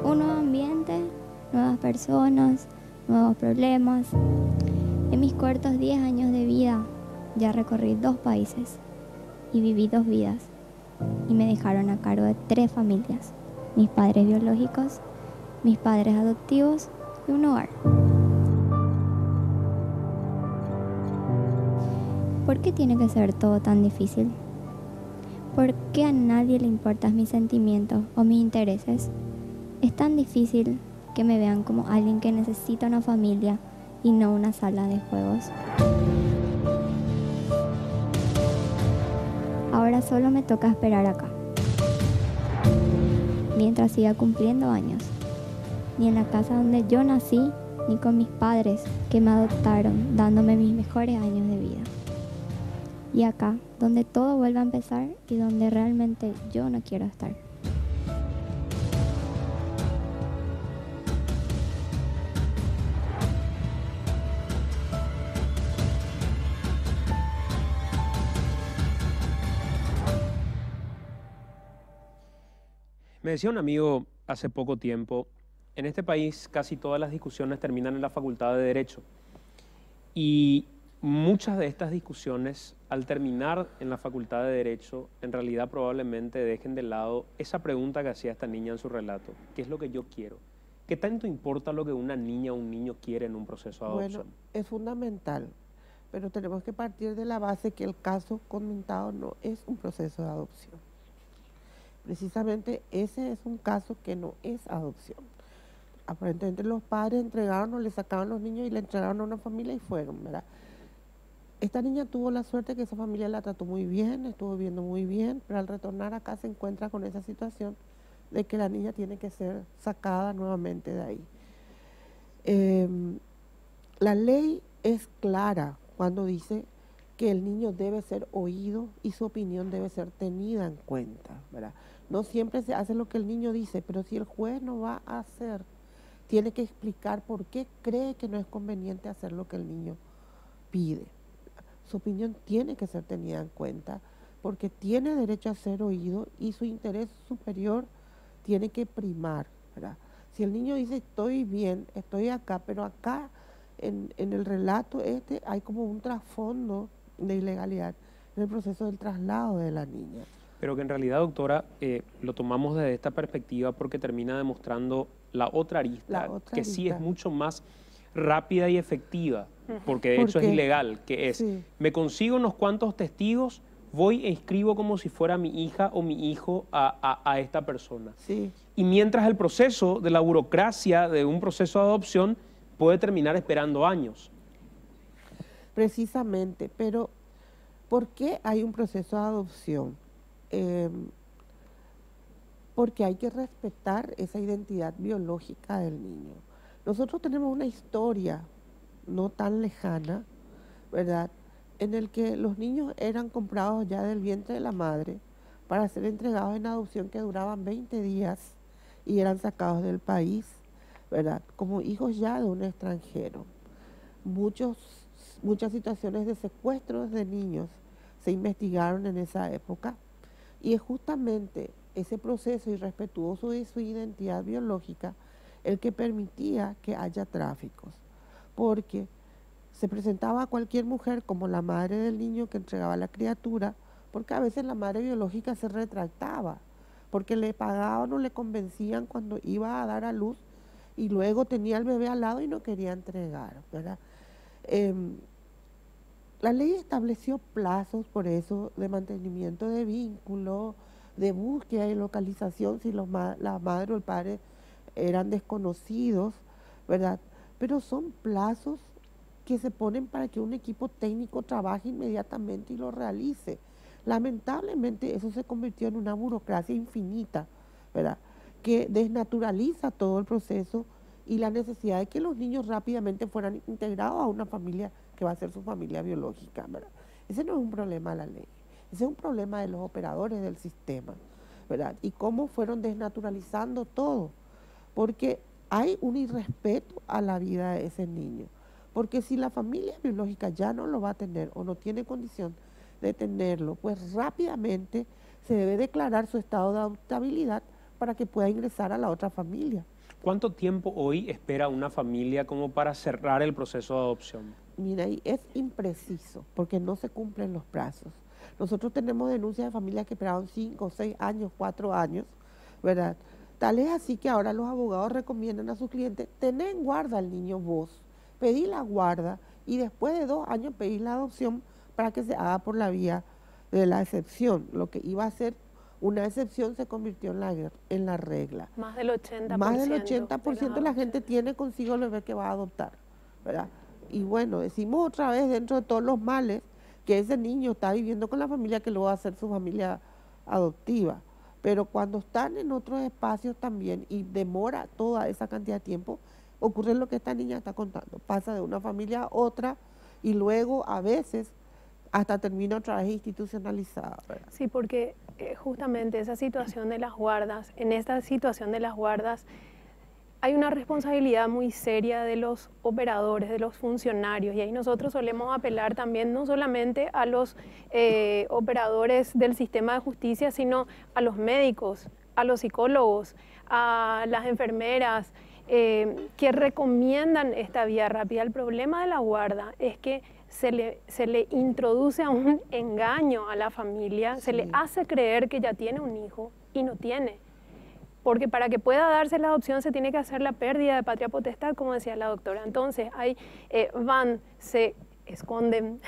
Un nuevo ambiente, nuevas personas, nuevos problemas. En mis cortos 10 años de vida ya recorrí 2 países y viví 2 vidas, y me dejaron a cargo de 3 familias: mis padres biológicos, mis padres adoptivos y un hogar. ¿Por qué tiene que ser todo tan difícil? ¿Por qué a nadie le importan mis sentimientos o mis intereses? Es tan difícil que me vean como alguien que necesita una familia y no una sala de juegos. Ahora solo me toca esperar acá, mientras siga cumpliendo años. Ni en la casa donde yo nací, ni con mis padres que me adoptaron, dándome mis mejores años de vida. Y acá, donde todo vuelve a empezar y donde realmente yo no quiero estar. Me decía un amigo hace poco tiempo, en este país casi todas las discusiones terminan en la Facultad de Derecho. Y muchas de estas discusiones, al terminar en la Facultad de Derecho, en realidad probablemente dejen de lado esa pregunta que hacía esta niña en su relato: ¿qué es lo que yo quiero? ¿Qué tanto importa lo que una niña o un niño quiere en un proceso de adopción? Bueno, es fundamental, pero tenemos que partir de la base que el caso comentado no es un proceso de adopción. Precisamente ese es un caso que no es adopción. Aparentemente los padres entregaron o le sacaban los niños y le entregaron a una familia y fueron, ¿verdad? Esta niña tuvo la suerte que esa familia la trató muy bien, estuvo viviendo muy bien, pero al retornar acá se encuentra con esa situación de que la niña tiene que ser sacada nuevamente de ahí. La ley es clara cuando dice que el niño debe ser oído y su opinión debe ser tenida en cuenta, ¿verdad? No siempre se hace lo que el niño dice, pero si el juez no va a hacer, tiene que explicar por qué cree que no es conveniente hacer lo que el niño pide. Su opinión tiene que ser tenida en cuenta porque tiene derecho a ser oído y su interés superior tiene que primar, ¿verdad? Si el niño dice estoy bien, estoy acá, pero acá en el relato hay como un trasfondo de ilegalidad en el proceso del traslado de la niña. Pero que en realidad, doctora, lo tomamos desde esta perspectiva porque termina demostrando la otra arista, que sí es mucho más rápida y efectiva, porque de hecho es ilegal, que es, me consigo unos cuantos testigos, voy e inscribo como si fuera mi hija o mi hijo a esta persona. Sí. Y mientras el proceso de la burocracia de un proceso de adopción puede terminar esperando años. Precisamente, pero ¿por qué hay un proceso de adopción? Porque hay que respetar esa identidad biológica del niño. Nosotros tenemos una historia no tan lejana, ¿verdad?, en el que los niños eran comprados ya del vientre de la madre para ser entregados en adopción que duraban 20 días y eran sacados del país, ¿verdad?, como hijos ya de un extranjero. Muchas situaciones de secuestros de niños se investigaron en esa época y es justamente ese proceso irrespetuoso de su identidad biológica el que permitía que haya tráficos, porque se presentaba a cualquier mujer como la madre del niño que entregaba la criatura, porque a veces la madre biológica se retractaba, porque le pagaban o le convencían cuando iba a dar a luz y luego tenía el bebé al lado y no quería entregar, ¿verdad? La ley estableció plazos, por eso, de mantenimiento de vínculo, de búsqueda y localización si la madre o el padre eran desconocidos, ¿verdad? Pero son plazos que se ponen para que un equipo técnico trabaje inmediatamente y lo realice. Lamentablemente eso se convirtió en una burocracia infinita, ¿verdad?, que desnaturaliza todo el proceso y la necesidad de que los niños rápidamente fueran integrados a una familia que va a ser su familia biológica, ¿verdad? Ese no es un problema de la ley, ese es un problema de los operadores del sistema, ¿verdad? Y cómo fueron desnaturalizando todo, porque hay un irrespeto a la vida de ese niño, porque si la familia biológica ya no lo va a tener o no tiene condición de tenerlo, pues rápidamente se debe declarar su estado de adoptabilidad para que pueda ingresar a la otra familia. ¿Cuánto tiempo hoy espera una familia como para cerrar el proceso de adopción? Mira, y es impreciso porque no se cumplen los plazos. Nosotros tenemos denuncias de familias que esperaron 5, 6 años, 4 años, ¿verdad? Tal es así que ahora los abogados recomiendan a sus clientes, tener en guarda al niño vos, pedí la guarda y después de 2 años pedí la adopción para que se haga por la vía de la excepción. Lo que iba a ser una excepción se convirtió en la regla. Más del 80%. Más del 80% de la gente tiene consigo el bebé que va a adoptar, ¿verdad? Y bueno, decimos otra vez dentro de todos los males que ese niño está viviendo con la familia que luego va a ser su familia adoptiva. Pero cuando están en otros espacios también y demora toda esa cantidad de tiempo, ocurre lo que esta niña está contando. Pasa de una familia a otra y luego a veces hasta termina otra vez institucionalizada, ¿verdad? Sí, porque justamente esa situación de las guardas, en esta situación de las guardas, hay una responsabilidad muy seria de los operadores, de los funcionarios, y ahí nosotros solemos apelar también no solamente a los operadores del sistema de justicia, sino a los médicos, a los psicólogos, a las enfermeras, que recomiendan esta vía rápida. El problema de la guarda es que se le introduce a un engaño a la familia, se le hace creer que ya tiene un hijo y no tiene. Porque para que pueda darse la adopción se tiene que hacer la pérdida de patria potestad, como decía la doctora. Entonces, se esconden,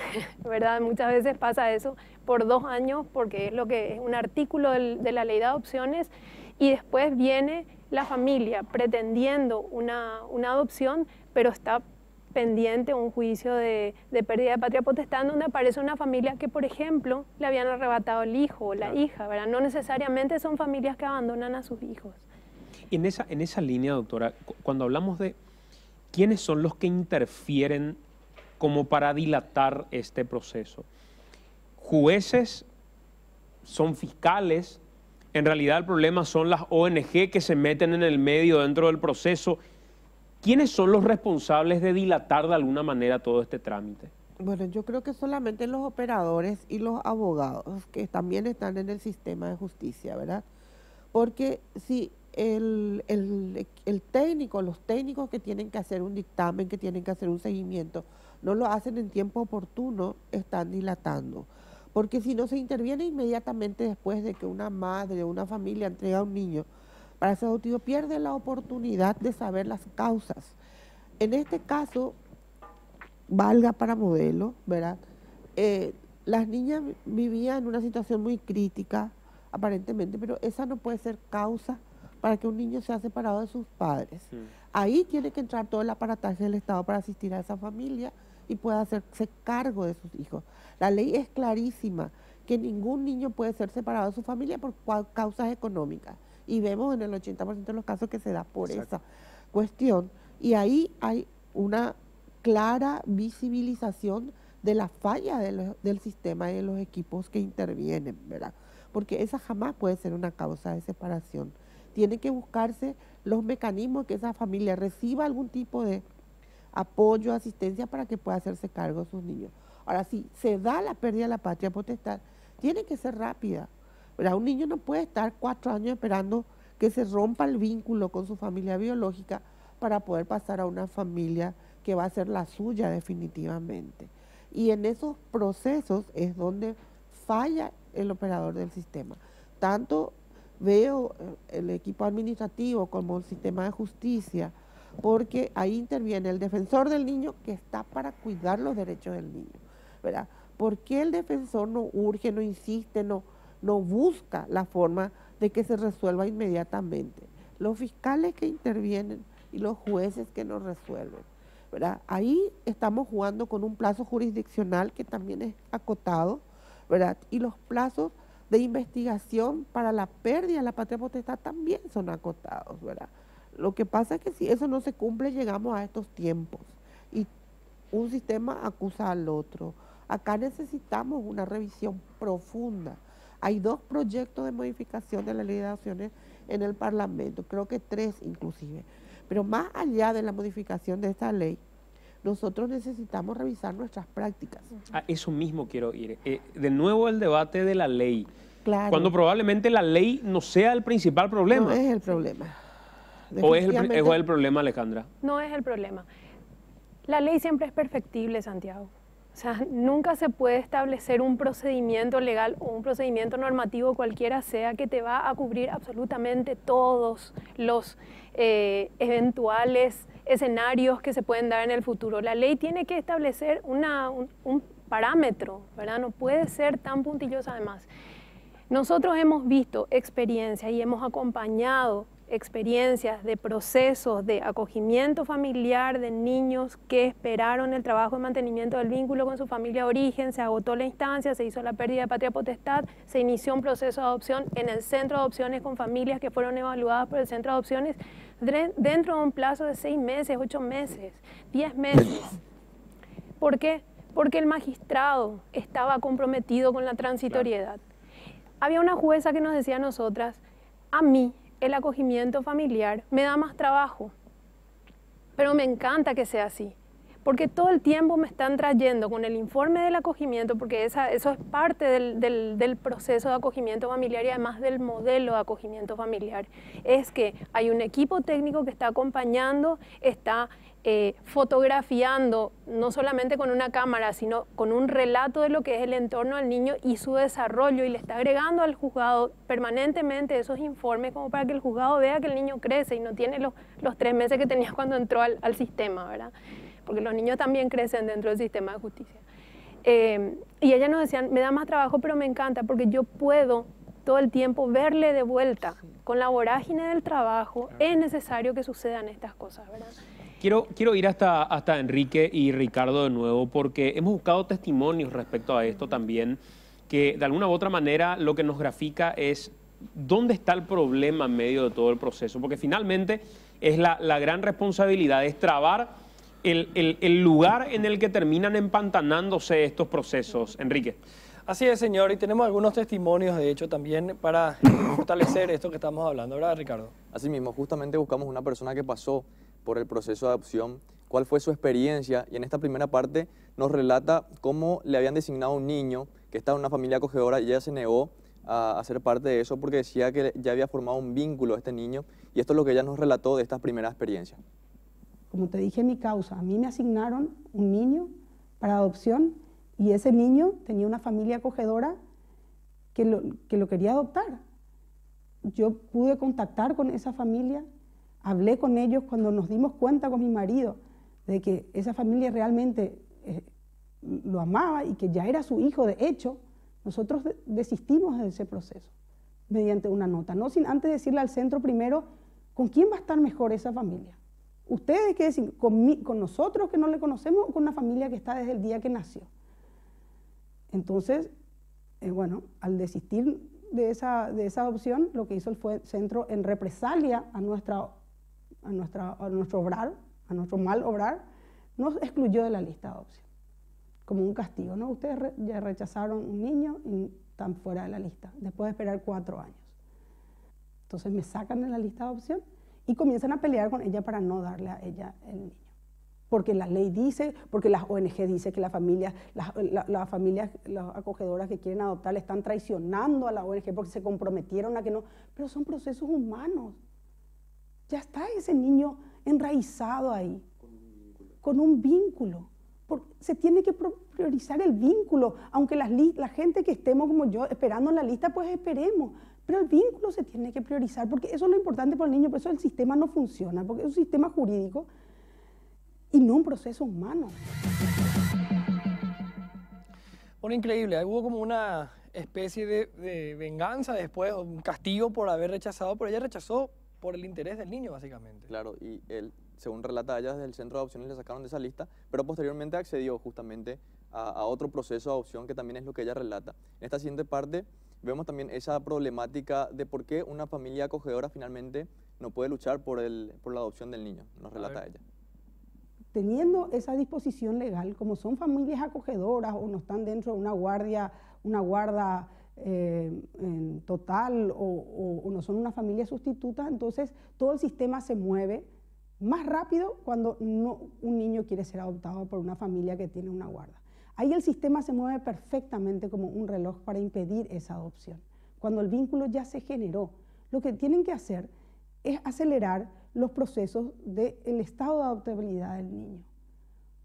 ¿verdad? Muchas veces pasa eso por 2 años, porque es lo que es un artículo de la ley de adopciones, y después viene la familia pretendiendo una adopción, pero está pendiente un juicio de pérdida de patria potestad donde aparece una familia que, por ejemplo, le habían arrebatado el hijo o la hija, ¿verdad? No necesariamente son familias que abandonan a sus hijos. Y en esa línea, doctora, cuando hablamos de quiénes son los que interfieren como para dilatar este proceso, jueces, son fiscales, en realidad el problema son las ONG que se meten en el medio dentro del proceso. ¿Quiénes son los responsables de dilatar de alguna manera todo este trámite? Bueno, yo creo que solamente los operadores y los abogados que también están en el sistema de justicia, ¿verdad? Porque si el técnico, los técnicos que tienen que hacer un dictamen, que tienen que hacer un seguimiento, no lo hacen en tiempo oportuno, están dilatando. Porque si no se interviene inmediatamente después de que una madre o una familia entrega a un niño para ser adoptivo, pierde la oportunidad de saber las causas. En este caso, valga para modelo, ¿verdad? Las niñas vivían en una situación muy crítica, aparentemente, pero esa no puede ser causa para que un niño sea separado de sus padres. Ahí tiene que entrar todo el aparataje del Estado para asistir a esa familia y pueda hacerse cargo de sus hijos. La ley es clarísima, que ningún niño puede ser separado de su familia por causas económicas. Y vemos en el 80% de los casos que se da por esa cuestión. Y ahí hay una clara visibilización de la falla del sistema y de los equipos que intervienen, ¿verdad? Porque esa jamás puede ser una causa de separación. Tiene que buscarse los mecanismos que esa familia reciba algún tipo de apoyo, asistencia para que pueda hacerse cargo de sus niños. Ahora, si se da la pérdida de la patria potestad, tiene que ser rápida, ¿verdad? Un niño no puede estar 4 años esperando que se rompa el vínculo con su familia biológica para poder pasar a una familia que va a ser la suya definitivamente. Y en esos procesos es donde falla el operador del sistema. Tanto veo el equipo administrativo como el sistema de justicia, porque ahí interviene el defensor del niño que está para cuidar los derechos del niño, ¿verdad? ¿Por qué el defensor no urge, no insiste, no busca la forma de que se resuelva inmediatamente? Los fiscales que intervienen y los jueces que nos resuelven, ¿verdad? Ahí estamos jugando con un plazo jurisdiccional que también es acotado, ¿verdad? Y los plazos de investigación para la pérdida de la patria potestad también son acotados, ¿verdad? Lo que pasa es que si eso no se cumple, llegamos a estos tiempos y un sistema acusa al otro. Acá necesitamos una revisión profunda. Hay 2 proyectos de modificación de la ley de adopciones en el Parlamento, creo que 3 inclusive. Pero más allá de la modificación de esta ley, nosotros necesitamos revisar nuestras prácticas. A eso mismo quiero ir. De nuevo el debate de la ley. Claro. Cuando probablemente la ley no sea el principal problema. No es el problema. ¿O es el problema, Alejandra? No es el problema. La ley siempre es perfectible, Santiago. O sea, nunca se puede establecer un procedimiento legal o un procedimiento normativo cualquiera sea que te va a cubrir absolutamente todos los eventuales escenarios que se pueden dar en el futuro. La ley tiene que establecer un parámetro, ¿verdad? No puede ser tan puntillosa además. Nosotros hemos visto experiencias y hemos acompañado experiencias de procesos de acogimiento familiar de niños que esperaron el trabajo de mantenimiento del vínculo con su familia de origen, se agotó la instancia, se hizo la pérdida de patria potestad, se inició un proceso de adopción en el centro de adopciones con familias que fueron evaluadas por el centro de adopciones dentro de un plazo de 6 meses, 8 meses, 10 meses. ¿Por qué? Porque el magistrado estaba comprometido con la transitoriedad. Había una jueza que nos decía a nosotras, a mí el acogimiento familiar me da más trabajo, pero me encanta que sea así, porque todo el tiempo me están trayendo con el informe del acogimiento, porque eso es parte del proceso de acogimiento familiar y además del modelo de acogimiento familiar, es que hay un equipo técnico que está acompañando, está fotografiando, no solamente con una cámara, sino con un relato de lo que es el entorno del niño y su desarrollo, y le está agregando al juzgado permanentemente esos informes como para que el juzgado vea que el niño crece y no tiene los 3 meses que tenía cuando entró al sistema, ¿verdad? Porque los niños también crecen dentro del sistema de justicia. Y ellas nos decían, me da más trabajo, pero me encanta porque yo puedo todo el tiempo verle de vuelta. Con la vorágine del trabajo es necesario que sucedan estas cosas, ¿verdad? Quiero ir hasta Enrique y Ricardo de nuevo, porque hemos buscado testimonios respecto a esto también, que de alguna u otra manera lo que nos grafica es dónde está el problema en medio de todo el proceso, porque finalmente es la gran responsabilidad, es trabar el lugar en el que terminan empantanándose estos procesos. Enrique. Así es, señor, y tenemos algunos testimonios, de hecho, también para fortalecer esto que estamos hablando, ¿verdad, Ricardo? Así mismo, justamente buscamos una persona que pasó por el proceso de adopción, cuál fue su experiencia, y en esta primera parte nos relata cómo le habían designado un niño que estaba en una familia acogedora y ella se negó a ser parte de eso porque decía que ya había formado un vínculo a este niño, y esto es lo que ella nos relató de esta primera experiencia. Como te dije en mi causa, a mí me asignaron un niño para adopción y ese niño tenía una familia acogedora que lo quería adoptar. Yo pude contactar con esa familia, hablé con ellos cuando nos dimos cuenta con mi marido de que esa familia realmente lo amaba y que ya era su hijo. De hecho, nosotros desistimos de ese proceso mediante una nota, no sin antes decirle al centro primero con quién va a estar mejor esa familia. Ustedes, ¿qué decir? ¿Con nosotros que no le conocemos o con una familia que está desde el día que nació? Entonces, bueno, al desistir de esa adopción, lo que hizo el centro en represalia a nuestro obrar, a nuestro mal obrar, nos excluyó de la lista de adopción, como un castigo, ¿no? Ustedes ya rechazaron un niño y están fuera de la lista, después de esperar 4 años. Entonces me sacan de la lista de adopción y comienzan a pelear con ella para no darle a ella el niño. Porque la ley dice, porque las ONG dice que las familias acogedoras que quieren adoptar le están traicionando a la ONG porque se comprometieron a que no. Pero son procesos humanos. Ya está ese niño enraizado ahí, con un vínculo. Se tiene que priorizar el vínculo, aunque la gente que estemos como yo esperando en la lista, pues esperemos. Pero el vínculo se tiene que priorizar, porque eso es lo importante para el niño, por eso el sistema no funciona, porque es un sistema jurídico y no un proceso humano. Bueno, increíble, hubo como una especie de venganza después, un castigo por haber rechazado, pero ella rechazó por el interés del niño, básicamente. Claro, y él, según relata ella, desde el centro de adopciones le sacaron de esa lista, pero posteriormente accedió justamente a otro proceso de adopción, que también es lo que ella relata. En esta siguiente parte vemos también esa problemática de por qué una familia acogedora finalmente no puede luchar por la adopción del niño, nos relata ella. Teniendo esa disposición legal, como son familias acogedoras o no están dentro de una guarda total o no son una familia sustituta, entonces todo el sistema se mueve más rápido cuando un niño quiere ser adoptado por una familia que tiene una guarda. Ahí el sistema se mueve perfectamente como un reloj para impedir esa adopción. Cuando el vínculo ya se generó, lo que tienen que hacer es acelerar los procesos del estado de adoptabilidad del niño.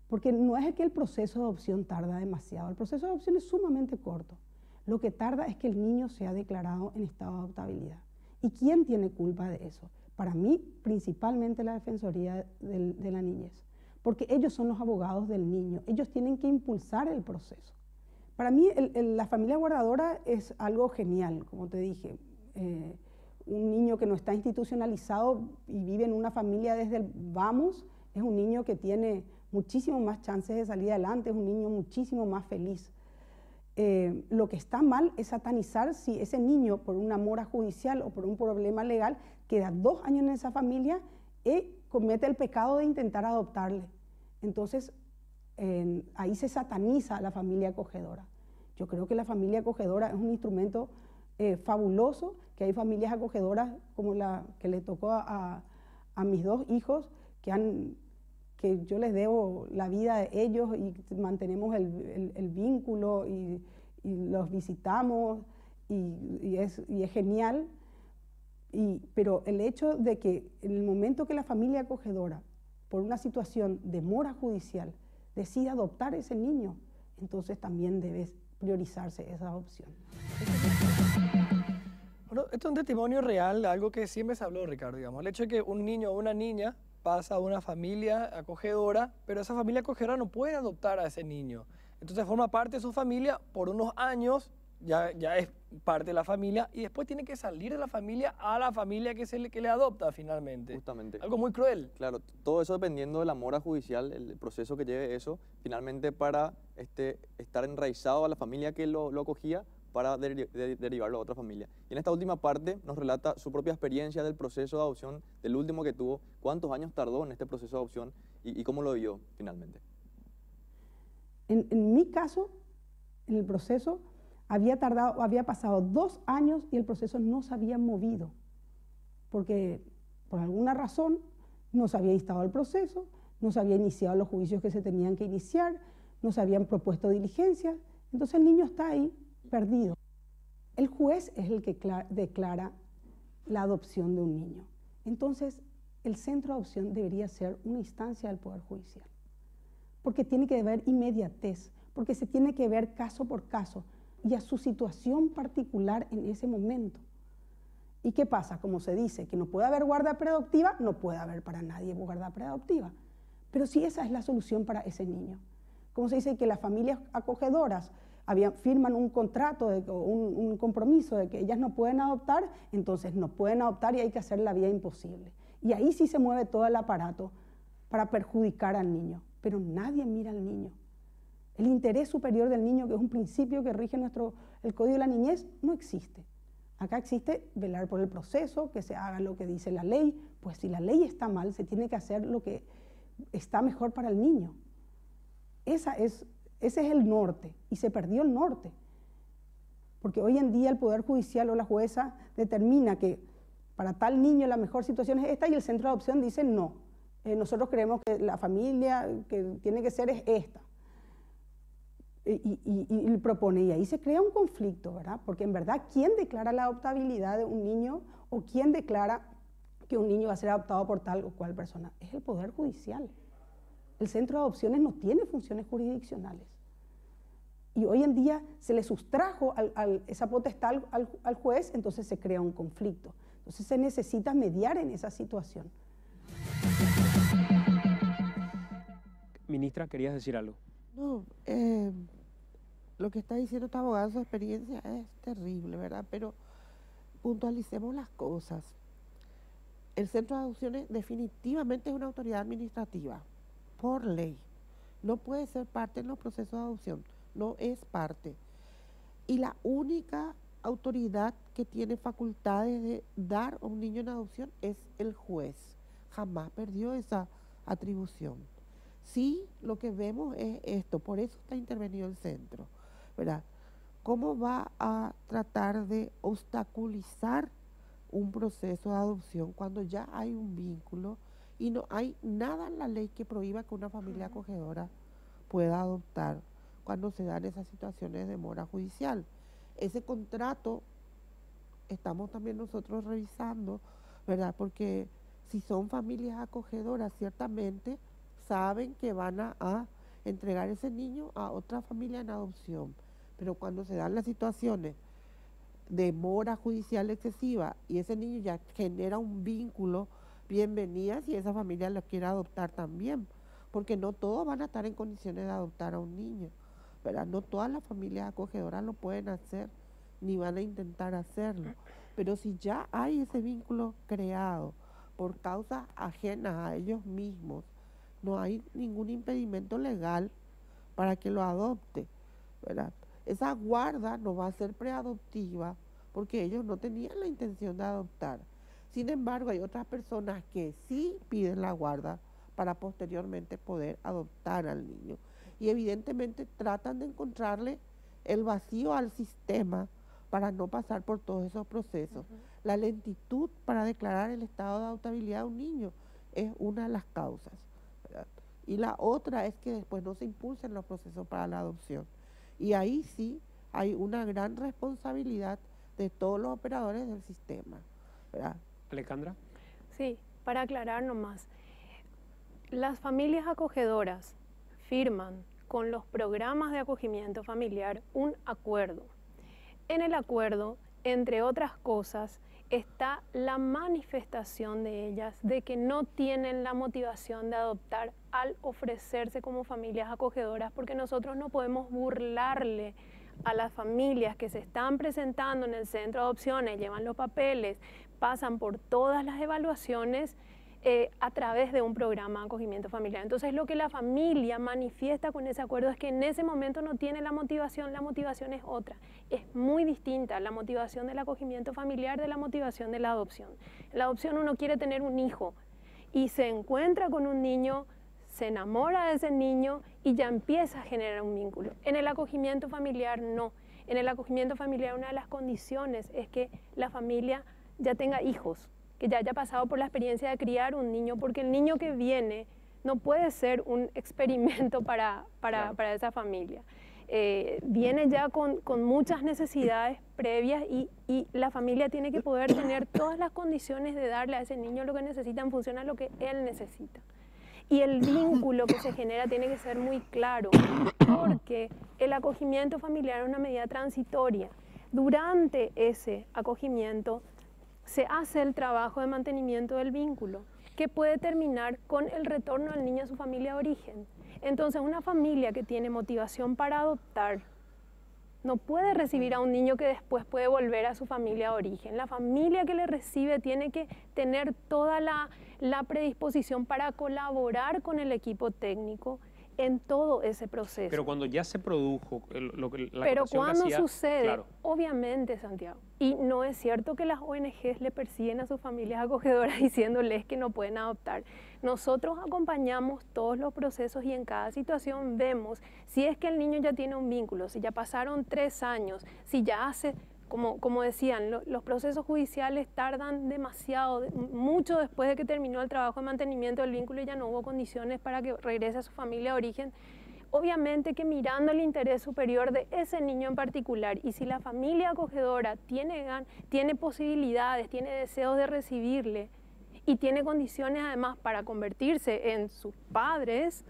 Porque no es que el proceso de adopción tarda demasiado, el proceso de adopción es sumamente corto. Lo que tarda es que el niño sea declarado en estado de adoptabilidad. ¿Y quién tiene culpa de eso? Para mí, principalmente la Defensoría de la Niñez, porque ellos son los abogados del niño, ellos tienen que impulsar el proceso. Para mí, la familia guardadora es algo genial, como te dije. Un niño que no está institucionalizado y vive en una familia desde el vamos, es un niño que tiene muchísimo más chances de salir adelante, es un niño muchísimo más feliz. Lo que está mal es satanizar si ese niño, por una mora judicial o por un problema legal, queda 2 años en esa familia y comete el pecado de intentar adoptarle. Entonces, ahí se sataniza a la familia acogedora. Yo creo que la familia acogedora es un instrumento fabuloso, que hay familias acogedoras como la que le tocó a mis 2 hijos, que yo les debo la vida de ellos y mantenemos el vínculo y los visitamos y es genial. Pero el hecho de que en el momento que la familia acogedora, por una situación de mora judicial, decide adoptar ese niño, entonces también debe priorizarse esa adopción. Bueno, esto es un testimonio real de algo que siempre se habló, Ricardo, digamos. El hecho de que un niño o una niña pasa a una familia acogedora, pero esa familia acogedora no puede adoptar a ese niño. Entonces forma parte de su familia por unos años, ya es parte de la familia y después tiene que salir de la familia a la familia que le adopta finalmente. Justamente. Algo muy cruel. Claro, todo eso dependiendo de la mora judicial, el proceso que lleve eso, finalmente para estar enraizado a la familia que lo acogía para derivarlo a otra familia. Y en esta última parte nos relata su propia experiencia del proceso de adopción, del último que tuvo, cuántos años tardó en este proceso de adopción y cómo lo vivió finalmente. En mi caso, en el proceso, había pasado 2 años y el proceso no se había movido, porque por alguna razón no se había instado el proceso, no se había iniciado los juicios que se tenían que iniciar, no se habían propuesto diligencias, entonces el niño está ahí perdido. El juez es el que declara la adopción de un niño. Entonces, el centro de adopción debería ser una instancia del Poder Judicial, porque tiene que haber inmediatez, porque se tiene que ver caso por caso y a su situación particular en ese momento. ¿Y qué pasa? Como se dice que no puede haber guarda preadoptiva, no puede haber para nadie guarda preadoptiva. Pero si esa es la solución para ese niño. Como se dice que las familias acogedoras firman un contrato, un compromiso de que ellas no pueden adoptar, entonces no pueden adoptar y hay que hacer la vida imposible. Y ahí sí se mueve todo el aparato para perjudicar al niño, pero nadie mira al niño. El interés superior del niño, que es un principio que rige el Código de la Niñez, no existe. Acá existe velar por el proceso, que se haga lo que dice la ley, pues si la ley está mal, se tiene que hacer lo que está mejor para el niño. Ese es el norte, y se perdió el norte. Porque hoy en día el Poder Judicial o la jueza determina que para tal niño la mejor situación es esta y el centro de adopción dice no. Nosotros creemos que la familia que tiene que ser es esta. Y propone, y ahí se crea un conflicto, ¿verdad? Porque en verdad, ¿quién declara la adoptabilidad de un niño o quién declara que un niño va a ser adoptado por tal o cual persona? Es el Poder Judicial. El centro de adopciones no tiene funciones jurisdiccionales. Y hoy en día se le sustrajo esa potestad al juez, entonces se crea un conflicto. Entonces se necesita mediar en esa situación. Ministra, ¿querías decir algo? No, lo que está diciendo esta abogada, su experiencia es terrible, ¿verdad? Pero puntualicemos las cosas. El centro de adopciones definitivamente es una autoridad administrativa, por ley. No puede ser parte en los procesos de adopción, no es parte. Y la única autoridad que tiene facultades de dar a un niño en adopción es el juez. Jamás perdió esa atribución. Sí, lo que vemos es esto, por eso está intervenido el centro, ¿verdad? ¿Cómo va a tratar de obstaculizar un proceso de adopción cuando ya hay un vínculo y no hay nada en la ley que prohíba que una familia acogedora pueda adoptar cuando se dan esas situaciones de mora judicial? Ese contrato estamos también nosotros revisando, ¿verdad? Porque si son familias acogedoras, ciertamente saben que van a entregar ese niño a otra familia en adopción. Pero cuando se dan las situaciones de mora judicial excesiva y ese niño ya genera un vínculo, bienvenida si esa familia lo quiere adoptar también, porque no todos van a estar en condiciones de adoptar a un niño, ¿verdad? No todas las familias acogedoras lo pueden hacer, ni van a intentar hacerlo. Pero si ya hay ese vínculo creado por causas ajenas a ellos mismos, no hay ningún impedimento legal para que lo adopte, ¿verdad? Esa guarda no va a ser preadoptiva porque ellos no tenían la intención de adoptar. Sin embargo, hay otras personas que sí piden la guarda para posteriormente poder adoptar al niño. Y evidentemente tratan de encontrarle el vacío al sistema para no pasar por todos esos procesos. La lentitud para declarar el estado de adoptabilidad de un niño es una de las causas, ¿verdad? Y la otra es que después no se impulsen los procesos para la adopción. Y ahí sí hay una gran responsabilidad de todos los operadores del sistema, ¿verdad? Alejandra. Sí, para aclarar nomás, las familias acogedoras firman con los programas de acogimiento familiar un acuerdo. En el acuerdo, entre otras cosas, está la manifestación de ellas de que no tienen la motivación de adoptar al ofrecerse como familias acogedoras, porque nosotros no podemos burlarle a las familias que se están presentando en el centro de adopciones, llevan los papeles, pasan por todas las evaluaciones a través de un programa de acogimiento familiar. Entonces lo que la familia manifiesta con ese acuerdo es que en ese momento no tiene la motivación es otra. Es muy distinta la motivación del acogimiento familiar de la motivación de la adopción. En la adopción uno quiere tener un hijo y se encuentra con un niño, se enamora de ese niño y ya empieza a generar un vínculo. En el acogimiento familiar no. En el acogimiento familiar una de las condiciones es que la familia ya tenga hijos, que ya haya pasado por la experiencia de criar un niño, porque el niño que viene no puede ser un experimento para esa familia. Viene ya con muchas necesidades previas y la familia tiene que poder tener todas las condiciones de darle a ese niño lo que necesita en función a lo que él necesita. Y el vínculo que se genera tiene que ser muy claro, porque el acogimiento familiar es una medida transitoria. Durante ese acogimiento se hace el trabajo de mantenimiento del vínculo, que puede terminar con el retorno del niño a su familia de origen. Entonces, una familia que tiene motivación para adoptar no puede recibir a un niño que después puede volver a su familia de origen. La familia que le recibe tiene que tener toda la predisposición para colaborar con el equipo técnico en todo ese proceso. Pero cuando ya se produjo la Pero acotación que cuando hacía, sucede, claro. obviamente, Santiago, y no es cierto que las ONGs le persiguen a sus familias acogedoras diciéndoles que no pueden adoptar. Nosotros acompañamos todos los procesos y en cada situación vemos si es que el niño ya tiene un vínculo, si ya pasaron 3 años, si ya hace... Como decían, los procesos judiciales tardan demasiado, mucho después de que terminó el trabajo de mantenimiento del vínculo y ya no hubo condiciones para que regrese a su familia de origen. Obviamente que mirando el interés superior de ese niño en particular, y si la familia acogedora tiene posibilidades, tiene deseos de recibirle y tiene condiciones además para convertirse en sus padres,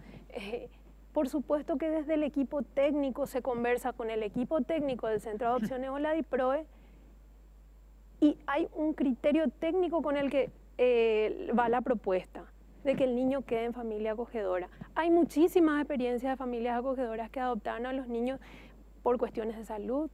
por supuesto que desde el equipo técnico se conversa con el equipo técnico del Centro de Adopciones o la DIPROE y hay un criterio técnico con el que va la propuesta de que el niño quede en familia acogedora. Hay muchísimas experiencias de familias acogedoras que adoptaron a los niños por cuestiones de salud,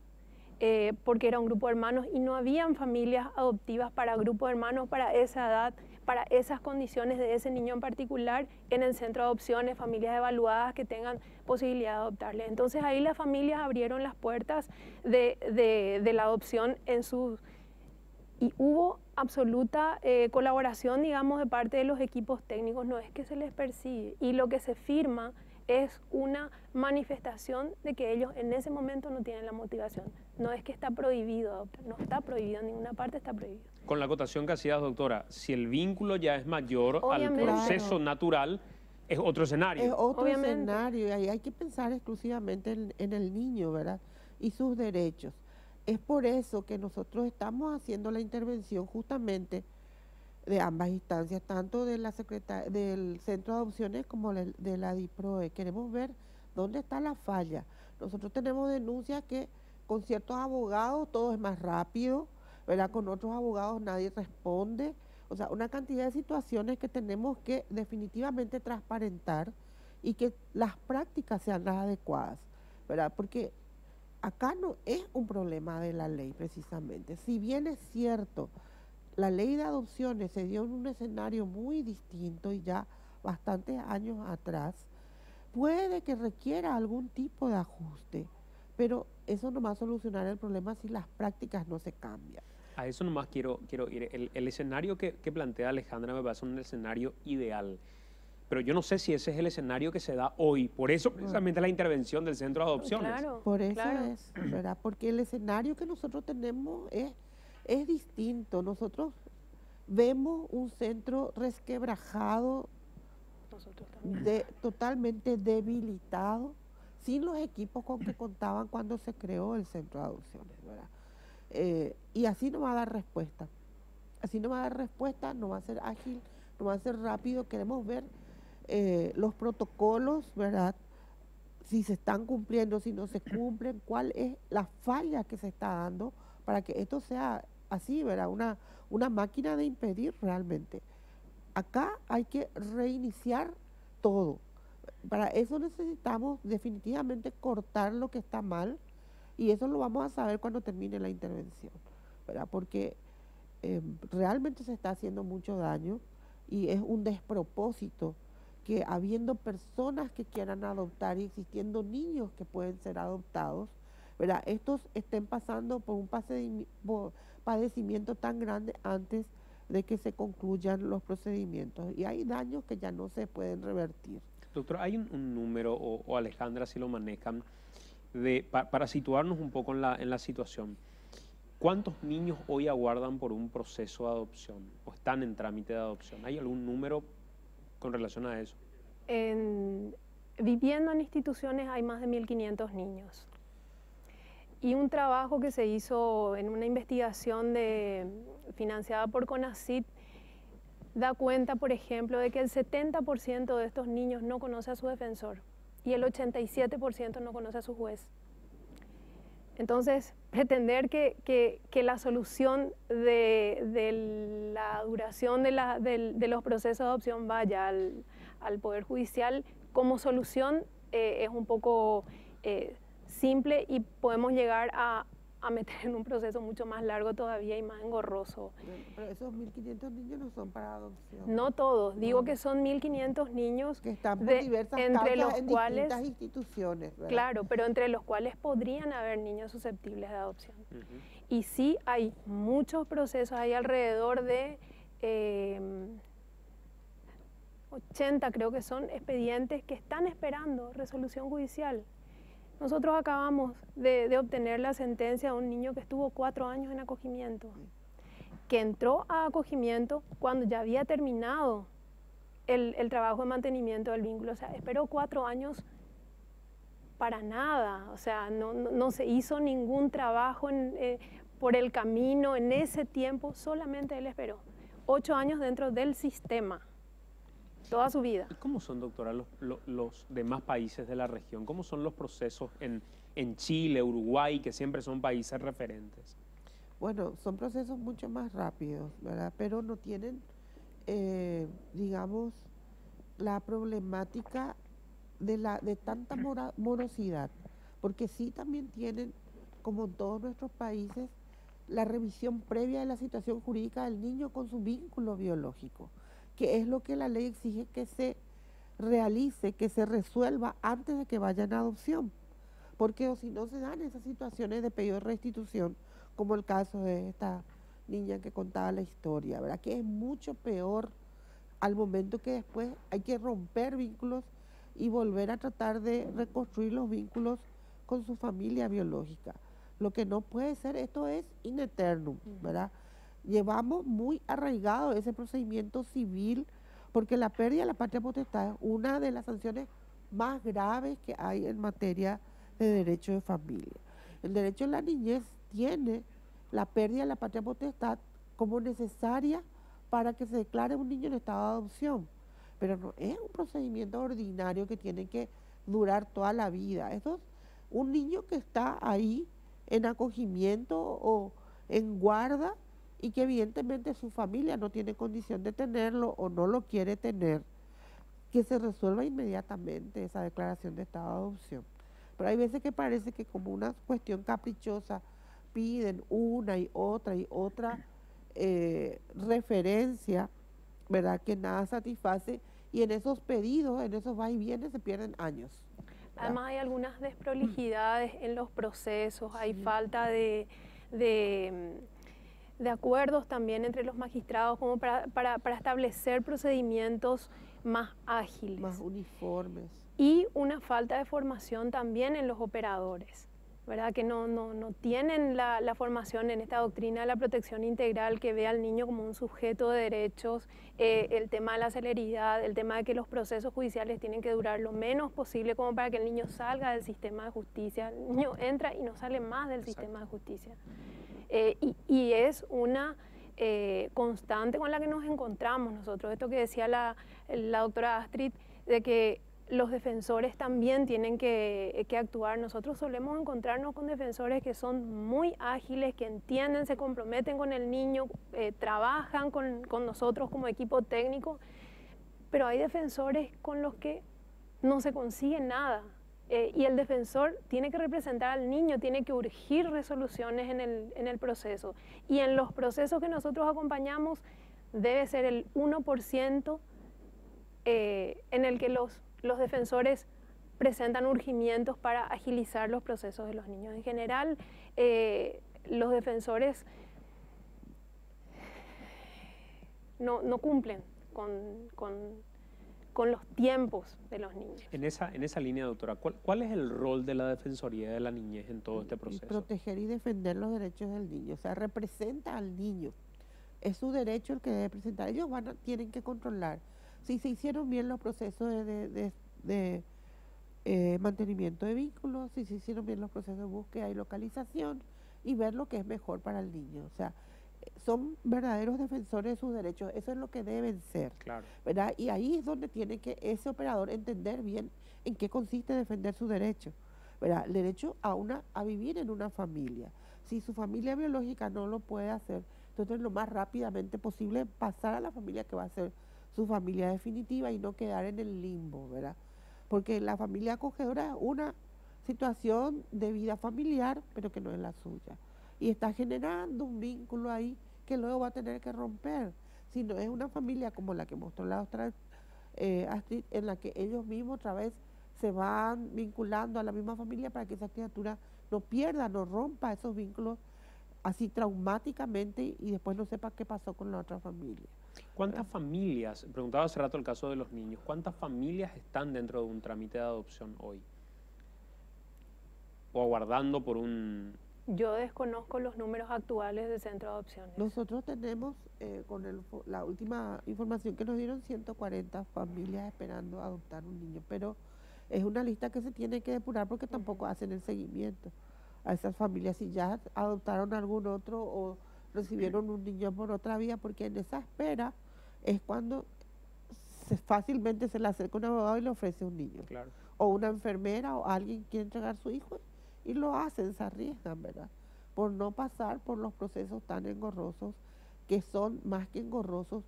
porque era un grupo de hermanos y no habían familias adoptivas para grupo de hermanos para esa edad, para esas condiciones de ese niño en particular en el centro de adopciones, familias evaluadas que tengan posibilidad de adoptarle. Entonces ahí las familias abrieron las puertas de la adopción y hubo absoluta colaboración, digamos, de parte de los equipos técnicos, no es que se les persigue y lo que se firma es una manifestación de que ellos en ese momento no tienen la motivación. No es que está prohibido adoptar, no está prohibido, en ninguna parte está prohibido. Con la acotación que hacías, doctora, si el vínculo ya es mayor Obviamente. al proceso natural, es otro escenario. Es otro Obviamente. escenario y ahí hay que pensar exclusivamente en el niño, ¿verdad? Y sus derechos. Es por eso que nosotros estamos haciendo la intervención justamente de ambas instancias, tanto de del Centro de Adopciones como de la DIPROE. Queremos ver dónde está la falla. Nosotros tenemos denuncias que con ciertos abogados todo es más rápido, ¿verdad? Con otros abogados nadie responde. O sea, una cantidad de situaciones que tenemos que definitivamente transparentar y que las prácticas sean las adecuadas, ¿verdad? Porque acá no es un problema de la ley precisamente. Si bien es cierto, la ley de adopciones se dio en un escenario muy distinto y ya bastantes años atrás, puede que requiera algún tipo de ajuste, pero eso no va a solucionar el problema si las prácticas no se cambian. A eso nomás quiero ir. El escenario que plantea Alejandra me parece un escenario ideal, pero yo no sé si ese es el escenario que se da hoy. Por eso precisamente la intervención del Centro de Adopciones. Claro, por eso claro. es, ¿verdad? Porque el escenario que nosotros tenemos es distinto. Nosotros vemos un centro resquebrajado, totalmente debilitado, sin los equipos con que contaban cuando se creó el Centro de Adopciones, ¿verdad? Y así no va a dar respuesta. Así no va a dar respuesta, no va a ser ágil, no va a ser rápido. Queremos ver los protocolos, ¿verdad? Si se están cumpliendo, si no se cumplen, cuál es la falla que se está dando para que esto sea así, ¿verdad? Una máquina de impedir realmente. Acá hay que reiniciar todo. Para eso necesitamos definitivamente cortar lo que está mal, Y eso lo vamos a saber cuando termine la intervención, ¿verdad? Porque realmente se está haciendo mucho daño y es un despropósito que habiendo personas que quieran adoptar y existiendo niños que pueden ser adoptados, ¿verdad? Estos estén pasando por un padecimiento tan grande antes de que se concluyan los procedimientos. Y hay daños que ya no se pueden revertir. Doctor, ¿hay un número, o Alejandra si lo manejan, para situarnos un poco en la situación? ¿Cuántos niños hoy aguardan por un proceso de adopción o están en trámite de adopción? ¿Hay algún número con relación a eso? Viviendo en instituciones hay más de 1.500 niños. Y un trabajo que se hizo en una investigación financiada por CONACYT da cuenta, por ejemplo, de que el 70% de estos niños no conoce a su defensor y el 87% no conoce a su juez. Entonces, pretender que la solución de la duración de los procesos de adopción vaya al Poder Judicial como solución es un poco simple y podemos llegar a meter en un proceso mucho más largo todavía y más engorroso. Pero esos 1.500 niños no son para adopción. No todos, digo que son 1.500 niños que están por diversas entre los en cuales, distintas instituciones, ¿verdad? Claro, pero entre los cuales podrían haber niños susceptibles de adopción. Y sí hay muchos procesos, hay alrededor de 80 creo que son expedientes que están esperando resolución judicial. Nosotros acabamos de obtener la sentencia de un niño que estuvo 4 años en acogimiento, que entró a acogimiento cuando ya había terminado el trabajo de mantenimiento del vínculo. O sea, esperó 4 años para nada. O sea, no se hizo ningún trabajo por el camino en ese tiempo, solamente él esperó. 8 años dentro del sistema. Toda su vida. ¿Y cómo son, doctora, los demás países de la región? ¿Cómo son los procesos en Chile, Uruguay, que siempre son países referentes? Bueno, son procesos mucho más rápidos, ¿verdad? Pero no tienen, digamos, la problemática de tanta morosidad. Porque sí también tienen, como en todos nuestros países, la revisión previa de la situación jurídica del niño con su vínculo biológico, que es lo que la ley exige que se realice, que se resuelva antes de que vayan a adopción. Porque o si no se dan esas situaciones de pedido de restitución, como el caso de esta niña que contaba la historia, ¿verdad? Que es mucho peor al momento que después hay que romper vínculos y volver a tratar de reconstruir los vínculos con su familia biológica. Lo que no puede ser, esto es in eternum, ¿verdad? Llevamos muy arraigado ese procedimiento civil porque la pérdida de la patria potestad es una de las sanciones más graves que hay en materia de derecho de familia. El derecho de la niñez tiene la pérdida de la patria potestad como necesaria para que se declare un niño en estado de adopción, pero no es un procedimiento ordinario que tiene que durar toda la vida. Esto es un niño que está ahí en acogimiento o en guarda y que evidentemente su familia no tiene condición de tenerlo o no lo quiere tener, que se resuelva inmediatamente esa declaración de estado de adopción. Pero hay veces que parece que como una cuestión caprichosa piden una y otra referencia, ¿verdad? Que nada satisface y en esos pedidos, en esos va y viene se pierden años. Además hay algunas desprolijidades en los procesos, hay falta de acuerdos también entre los magistrados como para establecer procedimientos más ágiles. Más uniformes. Y una falta de formación también en los operadores, ¿verdad? Que no tienen la formación en esta doctrina de la protección integral que ve al niño como un sujeto de derechos, el tema de la celeridad, el tema de que los procesos judiciales tienen que durar lo menos posible como para que el niño salga del sistema de justicia. El niño entra y no sale más del sistema de justicia. Y es una constante con la que nos encontramos nosotros. Esto que decía la doctora Astrid, de que los defensores también tienen que actuar. Nosotros solemos encontrarnos con defensores que son muy ágiles, que entienden, se comprometen con el niño, trabajan con nosotros como equipo técnico, pero hay defensores con los que no se consigue nada. Y el defensor tiene que representar al niño, tiene que urgir resoluciones en el proceso. Y en los procesos que nosotros acompañamos debe ser el 1% en el que los defensores presentan urgimientos para agilizar los procesos de los niños. En general, los defensores no cumplen con los tiempos de los niños. En esa línea, doctora, ¿cuál es el rol de la Defensoría de la Niñez en todo este proceso? Proteger y defender los derechos del niño, o sea, representa al niño. Es su derecho el que debe presentar. Ellos tienen que controlar si se hicieron bien los procesos de mantenimiento de vínculos, si se hicieron bien los procesos de búsqueda y localización, y ver lo que es mejor para el niño. O sea, son verdaderos defensores de sus derechos, eso es lo que deben ser, claro, ¿verdad? Y ahí es donde tiene que ese operador entender bien en qué consiste defender su derecho, ¿verdad? El derecho a vivir en una familia. Si su familia biológica no lo puede hacer, entonces lo más rápidamente posible pasar a la familia que va a ser su familia definitiva y no quedar en el limbo, ¿verdad? Porque la familia acogedora es una situación de vida familiar, pero que no es la suya. Y está generando un vínculo ahí que luego va a tener que romper. Si no es una familia como la que mostró la otra Astrid, en la que ellos mismos otra vez se van vinculando a la misma familia para que esa criatura no pierda, no rompa esos vínculos así traumáticamente y después no sepa qué pasó con la otra familia. ¿Cuántas familias, preguntaba hace rato el caso de los niños, cuántas familias están dentro de un trámite de adopción hoy? O aguardando por un... Yo desconozco los números actuales del centro de adopciones. Nosotros tenemos, con la última información que nos dieron, 140 familias esperando adoptar un niño, pero es una lista que se tiene que depurar porque tampoco hacen el seguimiento a esas familias, si ya adoptaron algún otro o recibieron un niño por otra vía, porque en esa espera es cuando fácilmente se le acerca un abogado y le ofrece un niño. Claro. O una enfermera o alguien quiere entregar su hijo y lo hacen, se arriesgan, ¿verdad? Por no pasar por los procesos tan engorrosos, que son más que engorrosos,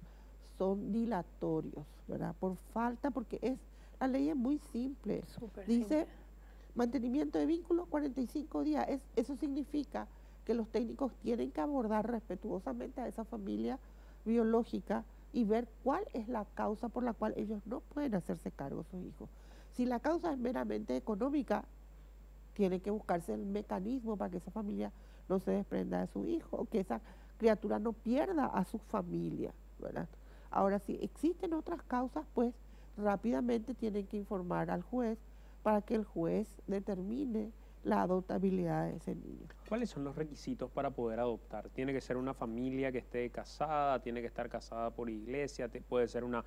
son dilatorios, ¿verdad? Por falta, porque la ley es muy simple. Dice, mantenimiento de vínculos, 45 días. Eso significa que los técnicos tienen que abordar respetuosamente a esa familia biológica y ver cuál es la causa por la cual ellos no pueden hacerse cargo de sus hijos. Si la causa es meramente económica, tiene que buscarse el mecanismo para que esa familia no se desprenda de su hijo, o que esa criatura no pierda a su familia, ¿verdad? Ahora, si existen otras causas, pues rápidamente tienen que informar al juez para que el juez determine la adoptabilidad de ese niño. ¿Cuáles son los requisitos para poder adoptar? ¿Tiene que ser una familia que esté casada? ¿Tiene que estar casada por iglesia? ¿Puede ser una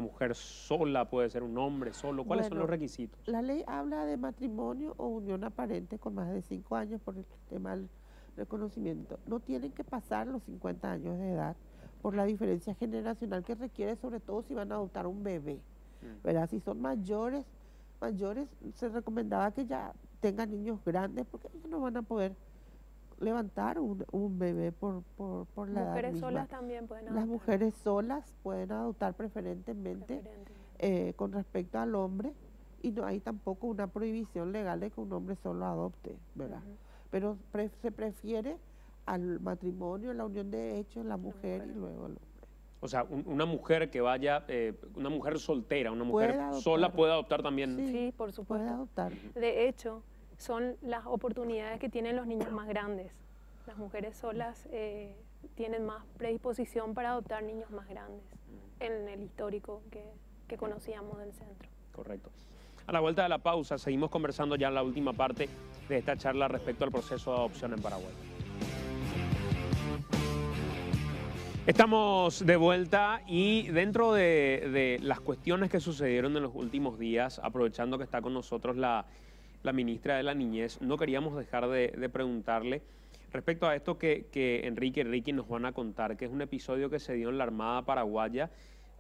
mujer sola? ¿Puede ser un hombre solo? ¿Cuáles son los requisitos? La ley habla de matrimonio o unión aparente con más de 5 años por el tema del reconocimiento. No tienen que pasar los 50 años de edad por la diferencia generacional que requiere, sobre todo si van a adoptar un bebé, ¿verdad? Si son mayores, se recomendaba que ya tengan niños grandes porque ellos no van a poder levantar un bebé por la edad misma. Mujeres solas también pueden adoptar. Las mujeres solas pueden adoptar preferentemente. Con respecto al hombre, y no hay tampoco una prohibición legal de que un hombre solo adopte, ¿verdad? Pero se prefiere al matrimonio, la unión de hechos, la mujer y luego el hombre. O sea, una mujer que vaya, una mujer soltera, una mujer sola puede adoptar también. Sí, por supuesto. Puede adoptar. De hecho, son las oportunidades que tienen los niños más grandes. Las mujeres solas tienen más predisposición para adoptar niños más grandes en el histórico que conocíamos del centro. Correcto. A la vuelta de la pausa seguimos conversando ya en la última parte de esta charla respecto al proceso de adopción en Paraguay. Estamos de vuelta y dentro de las cuestiones que sucedieron en los últimos días, aprovechando que está con nosotros la ministra de la Niñez, no queríamos dejar de preguntarle respecto a esto que Enrique y Ricky nos van a contar, que es un episodio que se dio en la Armada Paraguaya,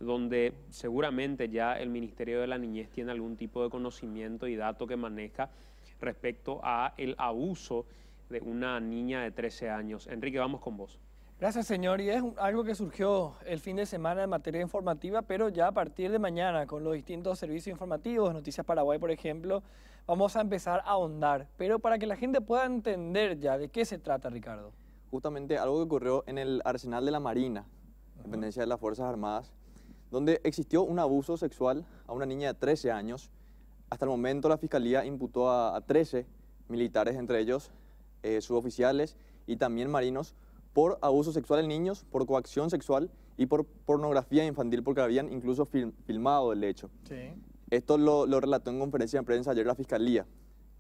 donde seguramente ya el Ministerio de la Niñez tiene algún tipo de conocimiento y dato que maneja respecto a el abuso de una niña de 13 años. Enrique, vamos con vos. Gracias, señor. Y es algo que surgió el fin de semana en materia informativa, pero ya a partir de mañana, con los distintos servicios informativos, Noticias Paraguay, por ejemplo, vamos a empezar a ahondar. Pero para que la gente pueda entender ya de qué se trata, Ricardo. Justamente algo que ocurrió en el Arsenal de la Marina, dependencia de las Fuerzas Armadas, donde existió un abuso sexual a una niña de 13 años. Hasta el momento la Fiscalía imputó a 13 militares, entre ellos suboficiales y también marinos, por abuso sexual en niños, por coacción sexual y por pornografía infantil, porque habían incluso filmado el hecho. Sí. Esto lo relató en conferencia de prensa ayer la Fiscalía.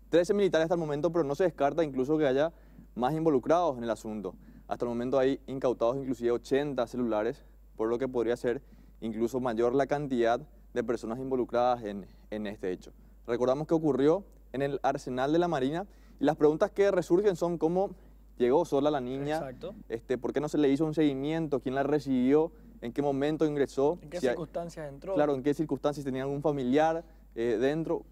13 militares hasta el momento, pero no se descarta incluso que haya más involucrados en el asunto. Hasta el momento hay incautados inclusive 80 celulares, por lo que podría ser incluso mayor la cantidad de personas involucradas en este hecho. Recordamos que ocurrió en el Arsenal de la Marina y las preguntas que resurgen son cómo llegó sola la niña, por qué no se le hizo un seguimiento, quién la recibió, en qué momento ingresó. ¿En qué circunstancias entró? Claro, en qué circunstancias, tenía algún familiar dentro.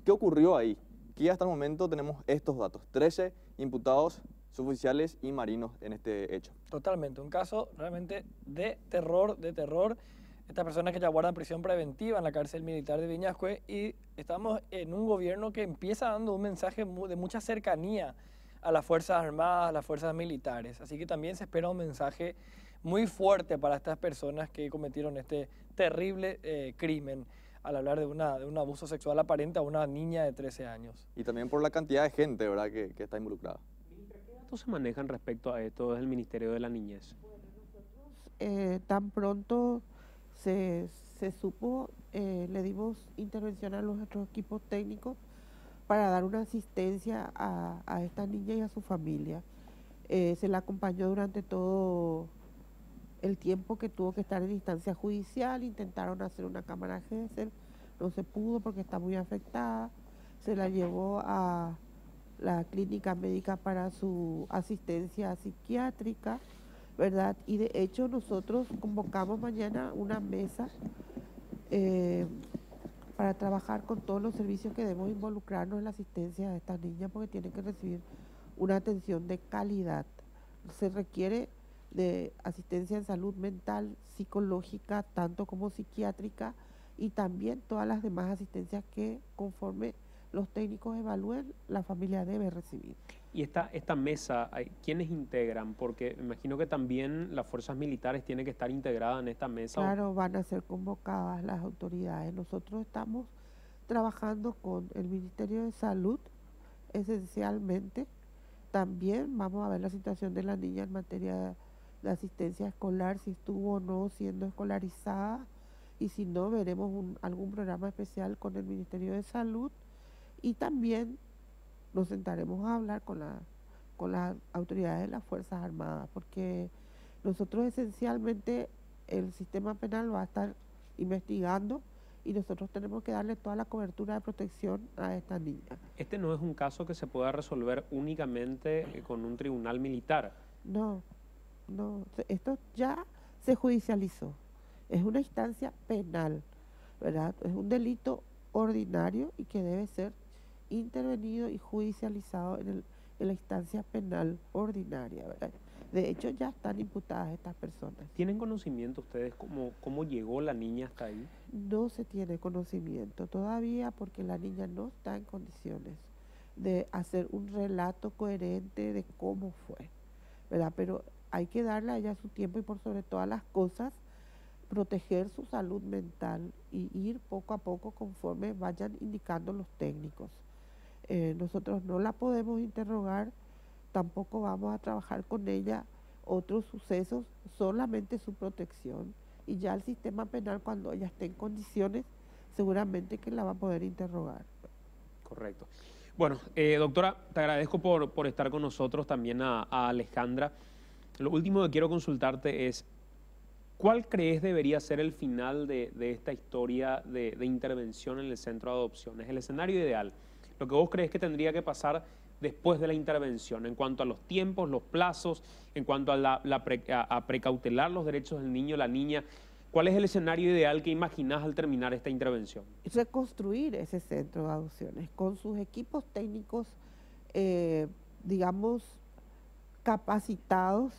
¿Qué ocurrió ahí? Que hasta el momento tenemos estos datos, 13 imputados suboficiales y marinos en este hecho. Totalmente, un caso realmente de terror, Estas personas que ya guardan prisión preventiva en la cárcel militar de Viñascue, y estamos en un gobierno que empieza dando un mensaje de mucha cercanía a las Fuerzas Armadas, a las Fuerzas Militares. Así que también se espera un mensaje muy fuerte para estas personas que cometieron este terrible crimen al hablar de un abuso sexual aparente a una niña de 13 años. Y también por la cantidad de gente, ¿verdad?, que está involucrada. ¿Qué datos se manejan respecto a esto desde el Ministerio de la Niñez? Tan pronto se supo, le dimos intervención a nuestros equipos técnicos para dar una asistencia a esta niña y a su familia. Se la acompañó durante todo el tiempo que tuvo que estar en instancia judicial. Intentaron hacer una cámara Gesell, no se pudo porque está muy afectada. Se la llevó a la clínica médica para su asistencia psiquiátrica, ¿verdad? Y de hecho nosotros convocamos mañana una mesa para trabajar con todos los servicios que debemos involucrarnos en la asistencia de esta niña, porque tienen que recibir una atención de calidad. Se requiere de asistencia en salud mental, psicológica, tanto como psiquiátrica, y también todas las demás asistencias que conforme los técnicos evalúen, la familia debe recibir. Y esta mesa, ¿quiénes integran? Porque me imagino que también las fuerzas militares tienen que estar integradas en esta mesa. Claro, van a ser convocadas las autoridades. Nosotros estamos trabajando con el Ministerio de Salud, esencialmente. También vamos a ver la situación de la niña en materia de asistencia escolar, si estuvo o no siendo escolarizada, y si no, veremos algún programa especial con el Ministerio de Salud, y también nos sentaremos a hablar con las autoridades de las Fuerzas Armadas, porque nosotros esencialmente el sistema penal va a estar investigando y nosotros tenemos que darle toda la cobertura de protección a esta niña. Este no es un caso que se pueda resolver únicamente con un tribunal militar. No, esto ya se judicializó, es una instancia penal, ¿verdad? Es un delito ordinario y que debe ser intervenido y judicializado en la instancia penal ordinaria, ¿verdad? De hecho, ya están imputadas estas personas. ¿Tienen conocimiento ustedes cómo llegó la niña hasta ahí? No se tiene conocimiento todavía porque la niña no está en condiciones de hacer un relato coherente de cómo fue, ¿verdad? Pero hay que darle a ella su tiempo y por sobre todas las cosas proteger su salud mental y ir poco a poco conforme vayan indicando los técnicos. Nosotros no la podemos interrogar, tampoco vamos a trabajar con ella otros sucesos, solamente su protección, y ya el sistema penal, cuando ella esté en condiciones, seguramente que la va a poder interrogar. Correcto. Bueno, doctora, te agradezco por estar con nosotros, también a Alejandra. Lo último que quiero consultarte es, ¿cuál crees debería ser el final de esta historia de intervención en el centro de adopciones? El escenario ideal, lo que vos crees que tendría que pasar después de la intervención, en cuanto a los tiempos, los plazos, en cuanto a precautelar los derechos del niño, la niña. ¿Cuál es el escenario ideal que imaginás al terminar esta intervención? Reconstruir ese centro de adopciones con sus equipos técnicos, digamos, capacitados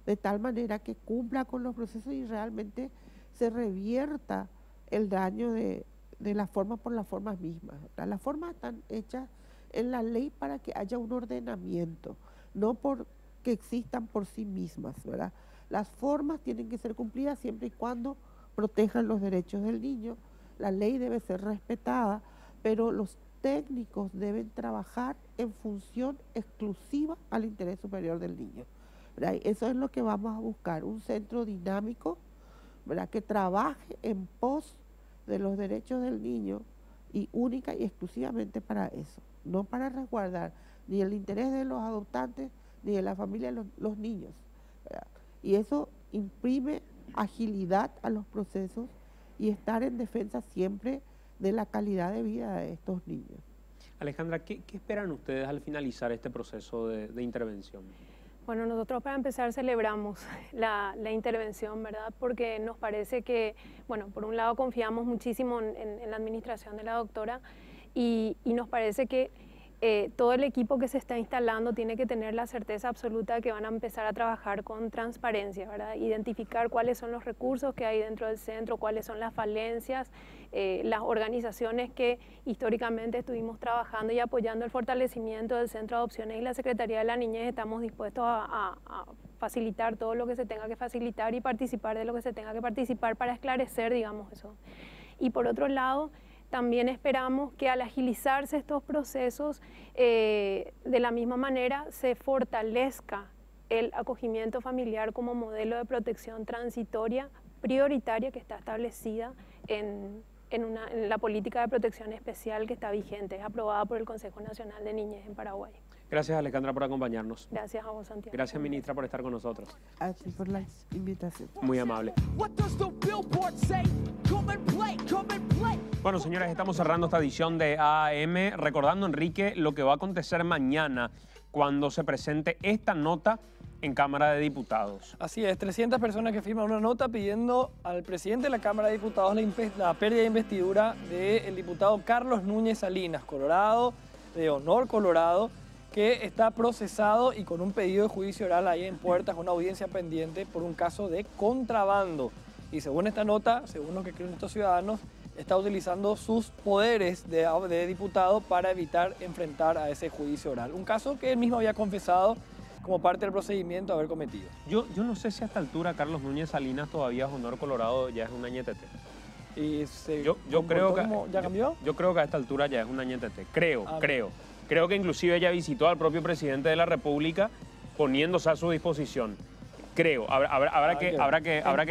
de tal manera que cumpla con los procesos y realmente se revierta el daño de la forma por las formas mismas. Las formas están hechas en la ley para que haya un ordenamiento, no por que existan por sí mismas, ¿verdad? Las formas tienen que ser cumplidas siempre y cuando protejan los derechos del niño. La ley debe ser respetada, pero los técnicos deben trabajar en función exclusiva al interés superior del niño, ¿verdad? Eso es lo que vamos a buscar, un centro dinámico, ¿verdad?, que trabaje en pos de los derechos del niño y única y exclusivamente para eso, no para resguardar ni el interés de los adoptantes ni de la familia de los niños, ¿verdad? Y eso imprime agilidad a los procesos y estar en defensa siempre de la calidad de vida de estos niños. Alejandra, ¿qué esperan ustedes al finalizar este proceso de intervención? Bueno, nosotros para empezar celebramos la intervención, ¿verdad? Porque nos parece que, bueno, por un lado confiamos muchísimo en la administración de la doctora y nos parece que todo el equipo que se está instalando tiene que tener la certeza absoluta de que van a empezar a trabajar con transparencia, ¿verdad? Identificar cuáles son los recursos que hay dentro del centro, cuáles son las falencias, las organizaciones que históricamente estuvimos trabajando y apoyando el fortalecimiento del Centro de Adopciones y la Secretaría de la Niñez. Estamos dispuestos a facilitar todo lo que se tenga que facilitar y participar de lo que se tenga que participar para esclarecer, digamos, eso. Y por otro lado, también esperamos que al agilizarse estos procesos, de la misma manera se fortalezca el acogimiento familiar como modelo de protección transitoria prioritaria que está establecida en la política de protección especial que está vigente, es aprobada por el Consejo Nacional de Niñez en Paraguay. Gracias, Alejandra, por acompañarnos. Gracias a vos, Santiago. Gracias, ministra, por estar con nosotros. Así por la invitación. Muy amable. Bueno, señores, estamos cerrando esta edición de AM, recordando, Enrique, lo que va a acontecer mañana cuando se presente esta nota en Cámara de Diputados. Así es, 300 personas que firman una nota pidiendo al presidente de la Cámara de Diputados la pérdida de investidura del diputado Carlos Núñez Salinas, Colorado, de Honor Colorado, que está procesado y con un pedido de juicio oral ahí en puertas, una audiencia pendiente por un caso de contrabando. Y según esta nota, según lo que creen estos ciudadanos, está utilizando sus poderes de diputado para evitar enfrentar a ese juicio oral. Un caso que él mismo había confesado como parte del procedimiento haber cometido. Yo no sé si a esta altura Carlos Núñez Salinas todavía es Honor Colorado, ya es un añetete. Y yo creo que ¿ya cambió? Yo creo que a esta altura ya es un añetete. Creo que inclusive ella visitó al propio presidente de la República poniéndose a su disposición. Creo, habrá que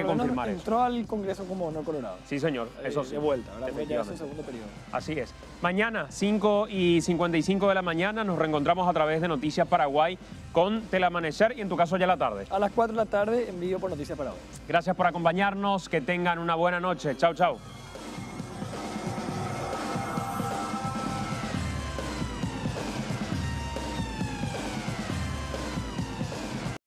confirmar eso. Entró al Congreso como Honor Colorado. Sí, señor, eso sí. De vuelta, ¿verdad? Ya es su segundo periodo. Así es. Mañana, 5:55 de la mañana, nos reencontramos a través de Noticias Paraguay con Teleamanecer y en tu caso ya la tarde. A las 4 de la tarde, en vivo por Noticias Paraguay. Gracias por acompañarnos, que tengan una buena noche. Chau, chau.